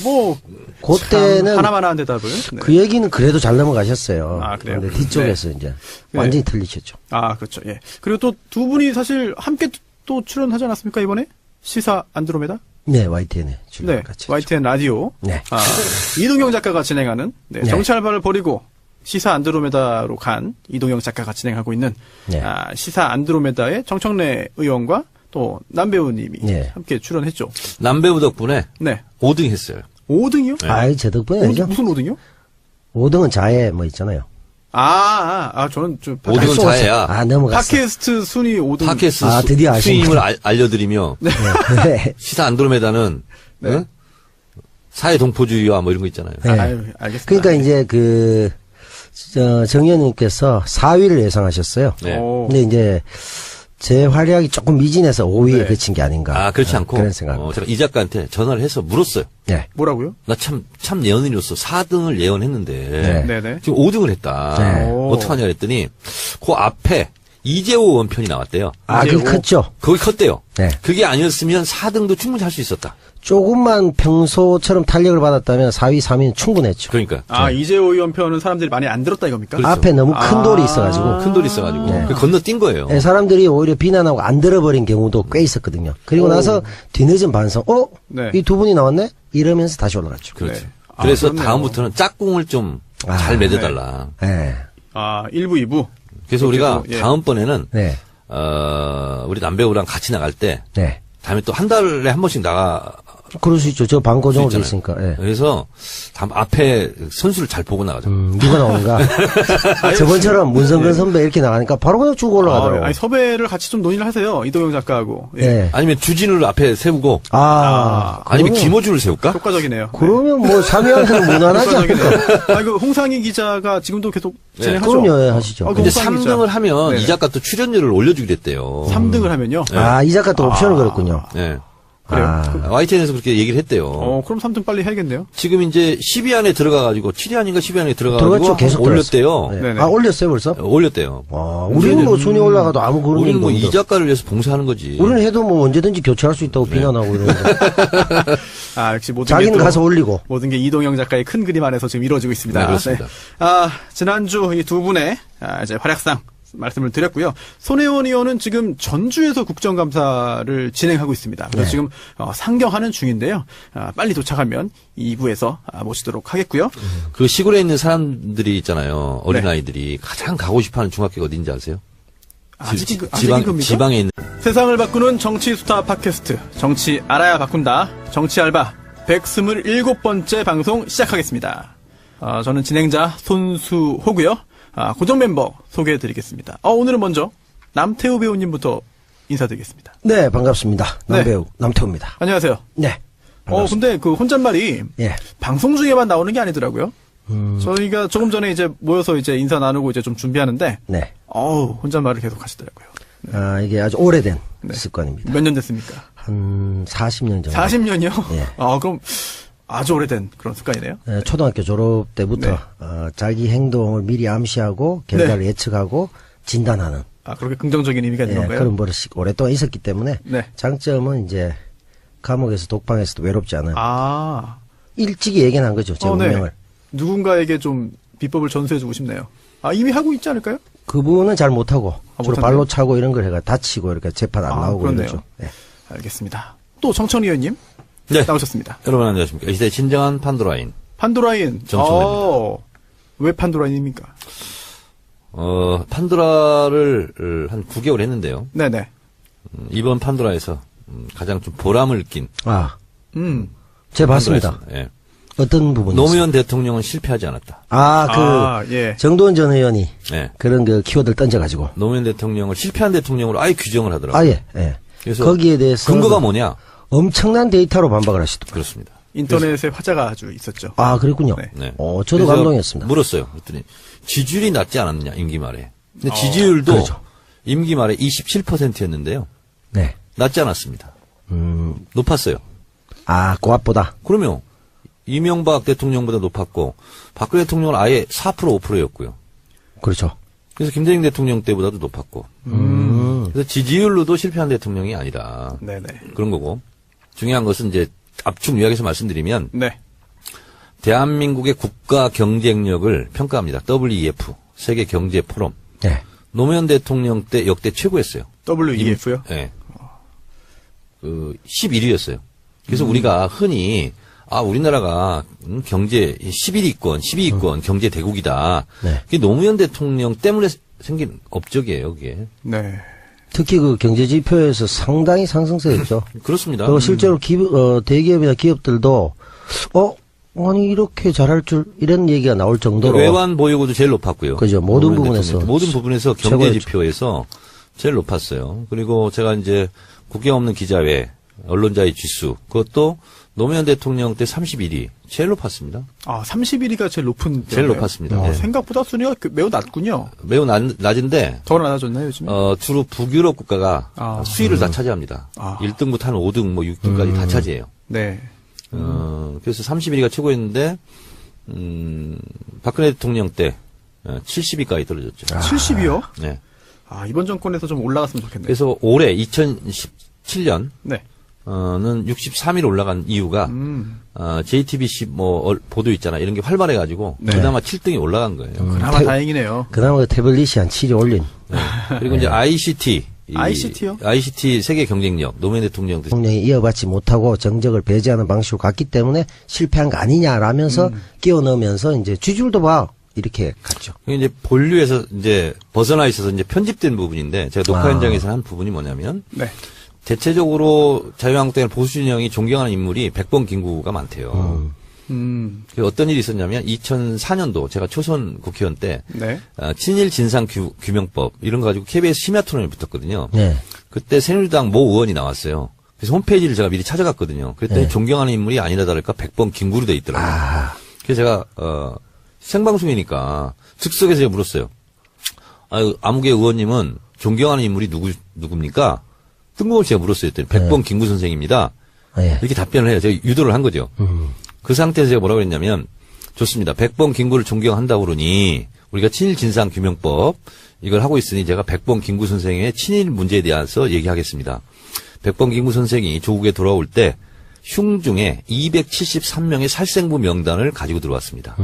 뭐 그때는 하나만 한 대답을. 네. 그 얘기는 그래도 잘 넘어가셨어요. 아, 그래요? 근데 뒤쪽에서 이제 완전히 틀리셨죠. 아, 그렇죠. 예. 그리고 또 두 분이 사실 함께 또 출연하지 않았습니까, 이번에? 시사 안드로메다? 네, YTN에 출연 네. 같이. YTN 라디오. 네. 이동영 작가가 진행하는 네, 네. 정치 알바를 버리고 시사 안드로메다로 간 이동영 작가가 진행하고 있는 네. 시사 안드로메다의 정청래 의원과 또 남배우님이 네. 함께 출연했죠. 남배우 덕분에 네. 5등 했어요. 5등이요? 네. 아이, 제 덕분에 아니죠. 무슨 5등이요? 5등은 자해 뭐 있잖아요. 저는 좀 5등은 자해야. 아, 넘어갔어. 팟캐스트 순위 5등. 팟캐스트 아, 드디어 아시네. 수임을 알려드리며 네. 시사 안드로메다는 네. 응? 사회 동포주의와 뭐 이런 거 있잖아요. 네. 아유, 알겠습니다. 그러니까 이제 정 의원님께서 4위를 예상하셨어요. 네. 오. 근데 이제 제 활약이 조금 미진해서 5위에 네. 그친 게 아닌가. 아, 그렇지 않고 그런 생각. 제가 이 작가한테 전화를 해서 물었어요. 네. 뭐라고요? 나 참 예언인으로서 4등을 예언했는데 네. 네네. 지금 5등을 했다. 네. 어떡하냐 그랬더니 그 앞에 이재호 원편이 나왔대요. 아, 이제 그게 컸죠. 거기 컸대요. 네. 그게 아니었으면 4등도 충분히 할 수 있었다. 조금만 평소처럼 탄력을 받았다면 4위, 3위는 충분했죠. 그러니까 이재호 의원 편은 사람들이 많이 안 들었다 이겁니까? 그렇죠. 앞에 너무 큰 돌이 있어가지고. 큰 돌이 있어가지고 네. 그 건너뛴 거예요. 네, 사람들이 오히려 비난하고 안 들어버린 경우도 꽤 있었거든요. 그리고 나서 뒤늦은 반성, 네. 이 두 분이 나왔네? 이러면서 다시 올라갔죠. 그렇지. 네. 그래서 그렇네요. 다음부터는 짝꿍을 좀 잘 아, 맺어달라. 네. 1부, 2부. 그래서 우리가 예. 다음번에는 네. 우리 남배우랑 같이 나갈 때 네. 다음에 또 한 달에 한 번씩 나가 그럴 수 있죠. 저 방고정으로 있잖아요. 있으니까. 예. 그래서 다음 앞에 선수를 잘 보고 나가자. 누가 나오는가. 저번처럼 문성근 선배 이렇게 나가니까 바로 그냥 쭉 올라가더라고. 섭외를 같이 좀 논의를 하세요. 이동영 작가하고. 예. 네. 아니면 주진우를 앞에 세우고 그러면- 아니면 김호준을 세울까? 효과적이네요. 그러면 뭐 3위한테는 무난하지 않을까. 효과적이네요. 홍상희 기자가 지금도 계속 네. 진행하죠. 그럼요, 예, 하시죠. 그 근데 홍상희 3등을 하면 네네. 이 작가 또 출연료를 올려주기로 했대요. 3등을 하면요. 이 작가 또 옵션을 걸었군요. 네. 그래요? 아. YTN에서 그렇게 얘기를 했대요. 그럼 3등 빨리 해야겠네요. 지금 이제 10위 안에 들어가가지고 7위 아닌가 10위 안에 들어갔죠. 들어가가지고 계속 올렸대요. 네. 네네. 올렸어요, 벌써? 올렸대요. 우리는 뭐 순위 올라가도 아무 그런 우리는 뭐 얘기도 이 작가를 위해서 봉사하는 거지. 우리는 해도 뭐 언제든지 교체할 수 있다고 비난하고 이러는데. 역시 모든 자기는 게 또- 가서 올리고. 모든 게 이동영 작가의 큰 그림 안에서 지금 이루어지고 있습니다. 네, 그렇습니다. 지난주 이 두 분의 이제 활약상 말씀을 드렸고요. 손혜원 의원은 지금 전주에서 국정감사를 진행하고 있습니다. 그래서 네. 지금 상경하는 중인데요. 빨리 도착하면 2부에서 모시도록 하겠고요. 그 시골에 있는 사람들이 있잖아요. 네. 어린아이들이 가장 가고 싶어하는 중학교가 어딘지 아세요? 아직인 겁니까? 지방에 있는. 세상을 바꾸는 정치 수다 팟캐스트 정치 알아야 바꾼다 정치 알바 127번째 방송 시작하겠습니다. 저는 진행자 손수호고요. 고정 멤버 소개해드리겠습니다. 오늘은 먼저 남태우 배우님부터 인사드리겠습니다. 네, 반갑습니다. 네. 남배우 남태우입니다. 안녕하세요. 네. 근데 그 혼잣말이 예. 방송 중에만 나오는 게 아니더라고요. 저희가 조금 전에 이제 모여서 이제 인사 나누고 이제 좀 준비하는데 네. 혼잣말을 계속 하시더라고요. 이게 아주 오래된 네. 습관입니다. 몇 년 됐습니까? 한 40년 정도. 40년이요? 예. 그럼 아주 오래된 그런 습관이네요. 초등학교 졸업 때부터 네. 자기 행동을 미리 암시하고 결과를 예측하고 진단하는 그렇게 긍정적인 의미가 있는 건가요? 그런 버릇이 오랫동안 있었기 때문에 네. 장점은 이제 감옥에서 독방에서도 외롭지 않은 일찍이 얘기한 거죠. 제 운명을. 누군가에게 좀 비법을 전수해주고 싶네요. 아, 이미 하고 있지 않을까요? 그분은 잘 못하고 주로 못하네요? 발로 차고 이런 걸 해가 다치고 이렇게 재판 안 나오고 그렇네요. 그러죠. 네. 알겠습니다. 또 정청리 의원님 네. 나오셨습니다. 여러분 안녕하십니까. 이 시대 진정한 판도라인. 판도라인. 정청래입니다. 왜 판도라인입니까? 판도라를 한 9개월 했는데요. 네네. 이번 판도라에서 가장 좀 보람을 느낀. 제가 봤습니다. 판도라였습니다. 예. 어떤 부분이 노무현 대통령은 실패하지 않았다. 예. 정도원 전 의원이 예. 그런 그 키워드를 던져가지고. 노무현 대통령을 실패한 대통령으로 아예 규정을 하더라고요. 아예, 예. 그래서 거기에 대해서. 근거가 뭐냐? 엄청난 데이터로 반박을 하시더라고요. 그렇습니다. 인터넷에 화제가 아주 있었죠. 아, 그랬군요. 네. 네. 저도 그래서 감동했습니다. 물었어요. 그랬더니 지지율이 낮지 않았느냐 임기 말에. 근데 지지율도 그렇죠. 임기 말에 27%였는데요. 네. 낮지 않았습니다. 높았어요. 그것보다. 그러면 이명박 대통령보다 높았고 박근혜 대통령은 아예 4% 5%였고요. 그렇죠. 그래서 김대중 대통령 때보다도 높았고. 그래서 지지율로도 실패한 대통령이 아니다. 네네. 그런 거고. 중요한 것은 이제 압축 요약해서 말씀드리면 네. 대한민국의 국가 경쟁력을 평가합니다. WEF 세계 경제 포럼. 네. 노무현 대통령 때 역대 최고였어요. WEF요? 네. 11위였어요. 그래서 우리가 흔히 우리나라가 경제 11위권, 12위권 경제 대국이다. 네. 그게 노무현 대통령 때문에 생긴 업적이에요, 그게. 네. 특히 그 경제지표에서 상당히 상승세였죠. 그렇습니다. 그리고 실제로 대기업이나 기업들도, 아니, 이렇게 잘할 줄, 이런 얘기가 나올 정도로. 외환 보유고도 제일 높았고요. 그죠. 모든 노무현 부분에서. 대통령. 모든 부분에서 경제 최고였죠. 지표에서 제일 높았어요. 그리고 제가 이제 국경 없는 기자회, 언론자의 지수, 그것도 노무현 대통령 때 31위, 제일 높았습니다. 31위가 제일 높은. 제일 때인가요? 높았습니다. 네. 생각보다 순위가 매우 낮군요. 매우 낮은데, 더 낮아졌나요, 요즘에? 주로 북유럽 국가가 수위를 다 차지합니다. 1등부터 한 5등, 6등까지 다 차지해요. 네. 그래서 31위가 최고였는데, 박근혜 대통령 때 70위까지 떨어졌죠. 70위요? 네. 이번 정권에서 좀 올라갔으면 좋겠네요. 그래서 올해 2017년, 네. 는 63일 올라간 이유가, JTBC 보도 있잖아. 이런 게 활발해가지고, 네. 그나마 7등이 올라간 거예요. 그나마 다행이네요. 그나마 그 태블릿이 한 7위 올린. 네. 그리고 이제 ICT. ICT요? ICT 세계 경쟁력, 노무현 대통령 때 대통령이 이어받지 못하고 정적을 배제하는 방식으로 갔기 때문에 실패한 거 아니냐라면서 끼워 넣으면서 이제 지지율도 봐. 이렇게 갔죠. 그게 이제 본류에서 이제 벗어나 있어서 이제 편집된 부분인데, 제가 녹화 현장에서 한 부분이 뭐냐면, 네. 대체적으로 자유한국당의 보수 진영이 존경하는 인물이 백범 김구가 많대요. 그래서 어떤 일이 있었냐면 2004년도 제가 초선 국회의원 때 네. 친일 진상 규명법 이런 거 가지고 KBS 심야 토론에 붙었거든요. 네. 그때 새누리당 모 의원이 나왔어요. 그래서 홈페이지를 제가 미리 찾아갔거든요. 그랬더니 존경하는 인물이 아니라 다를까 백범 김구로 돼 있더라고요. 그래서 제가 생방송이니까 즉석에서 제가 물었어요. 아무개 의원님은 존경하는 인물이 누굽니까? 뜬금없이 제가 물었어요. 했더니 백범 김구 선생입니다. 예. 이렇게 답변을 해요. 제가 유도를 한 거죠. 그 상태에서 제가 뭐라고 했냐면, 좋습니다. 백범 김구를 존경한다고 그러니 우리가 친일 진상 규명법 이걸 하고 있으니 제가 백범 김구 선생의 친일 문제에 대해서 얘기하겠습니다. 백범 김구 선생이 조국에 돌아올 때 흉중에 273명의 살생부 명단을 가지고 들어왔습니다.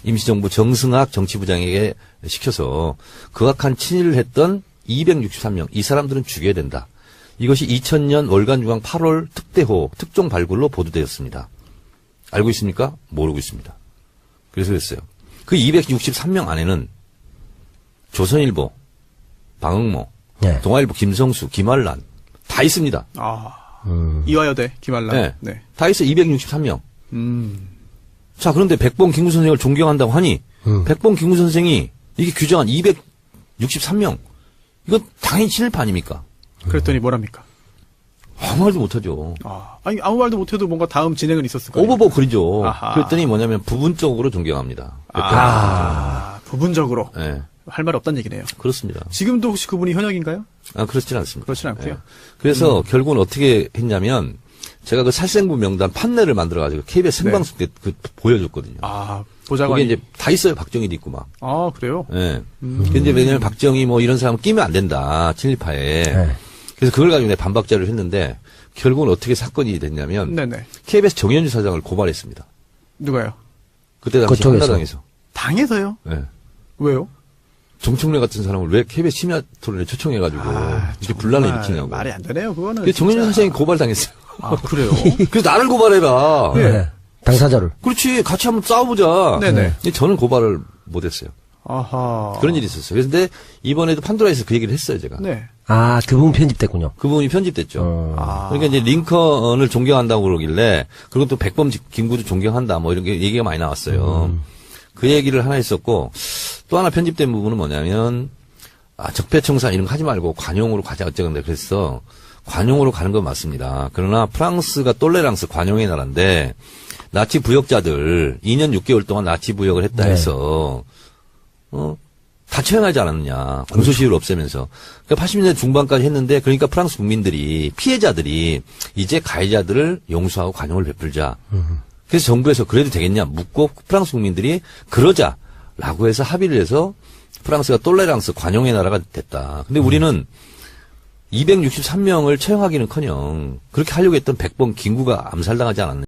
임시정부 정승학 정치부장에게 시켜서 극악한 친일을 했던 263명, 이 사람들은 죽여야 된다. 이것이 2000년 월간중앙 8월 특대호 특종 발굴로 보도되었습니다. 알고 있습니까? 모르고 있습니다. 그래서 그랬어요. 그 263명 안에는 조선일보, 방응모, 네. 동아일보 김성수, 김한란 다 있습니다. 이화여대 김한란. 네. 네. 다 있어 263명. 자, 그런데 백범 김구 선생을 존경한다고 하니 백범 김구 선생이 이게 규정한 263명. 이건 당연히 친일파 아닙니까? 그랬더니 뭐랍니까? 아무 말도 못하죠. 아니 아무 말도 못해도 뭔가 다음 진행은 있었을 거예요. 오버버클이죠. 아하. 그랬더니 뭐냐면 부분적으로 존경합니다. 부분적으로 네, 할 말 없다는 얘기네요. 그렇습니다. 지금도 혹시 그분이 현역인가요? 그렇진 않습니다. 그렇진 않고요. 그래서 결국은 어떻게 했냐면 제가 그 살생부 명단 판넬을 만들어가지고 KBS 생방송 때 보여줬거든요. 보좌관이. 거기 이제 다 있어요. 박정희도 있고 막. 그래요? 예. 근데 왜냐면 박정희 뭐 이런 사람 끼면 안 된다. 친일파에. 네. 그래서 그걸 가지고 내가 반박 자료를 했는데 결국은 어떻게 사건이 됐냐면 네네. KBS 정현주 사장을 고발했습니다. 누가요? 그때 당시 그쪽에서. 한나라당에서. 당에서요? 예. 왜요? 정청래 같은 사람을 왜 KBS 심야 토론에 초청해가지고 이렇게 분란을 일으키냐고. 말이 안 되네요, 그거는. 그래서 정윤주 진짜. 선생이 고발당했어요. 아, 그래요? 그래서 나를 고발해라. 네. 당사자를. 그렇지, 같이 한번 싸워보자. 네네. 근데 저는 고발을 못했어요. 아하. 그런 일이 있었어요. 그런데 이번에도 판도라에서 그 얘기를 했어요, 제가. 네. 아, 그 부분 편집됐군요. 그 부분이 편집됐죠. 아. 그러니까 이제 링컨을 존경한다고 그러길래, 그리고 또 백범 김구도 존경한다, 뭐 이런 게 얘기가 많이 나왔어요. 그 얘기를 하나 했었고, 또 하나 편집된 부분은 뭐냐면, 적폐청산 이런 거 하지 말고 관용으로 가자 어쩌건데 그랬어. 관용으로 가는 건 맞습니다. 그러나 프랑스가 똘레랑스 관용의 나라인데, 나치 부역자들 2년 6개월 동안 나치 부역을 했다 네. 해서, 다 처형하지 않았느냐. 공소시효를 없애면서. 그러니까 80년대 중반까지 했는데, 그러니까 프랑스 국민들이, 피해자들이 이제 가해자들을 용서하고 관용을 베풀자. 그래서 정부에서 그래도 되겠냐 묻고 프랑스 국민들이 그러자라고 해서 합의를 해서 프랑스가 똘레랑스 관용의 나라가 됐다. 근데 우리는 263명을 처형하기는커녕 그렇게 하려고 했던 백범 김구가 암살당하지 않았느냐.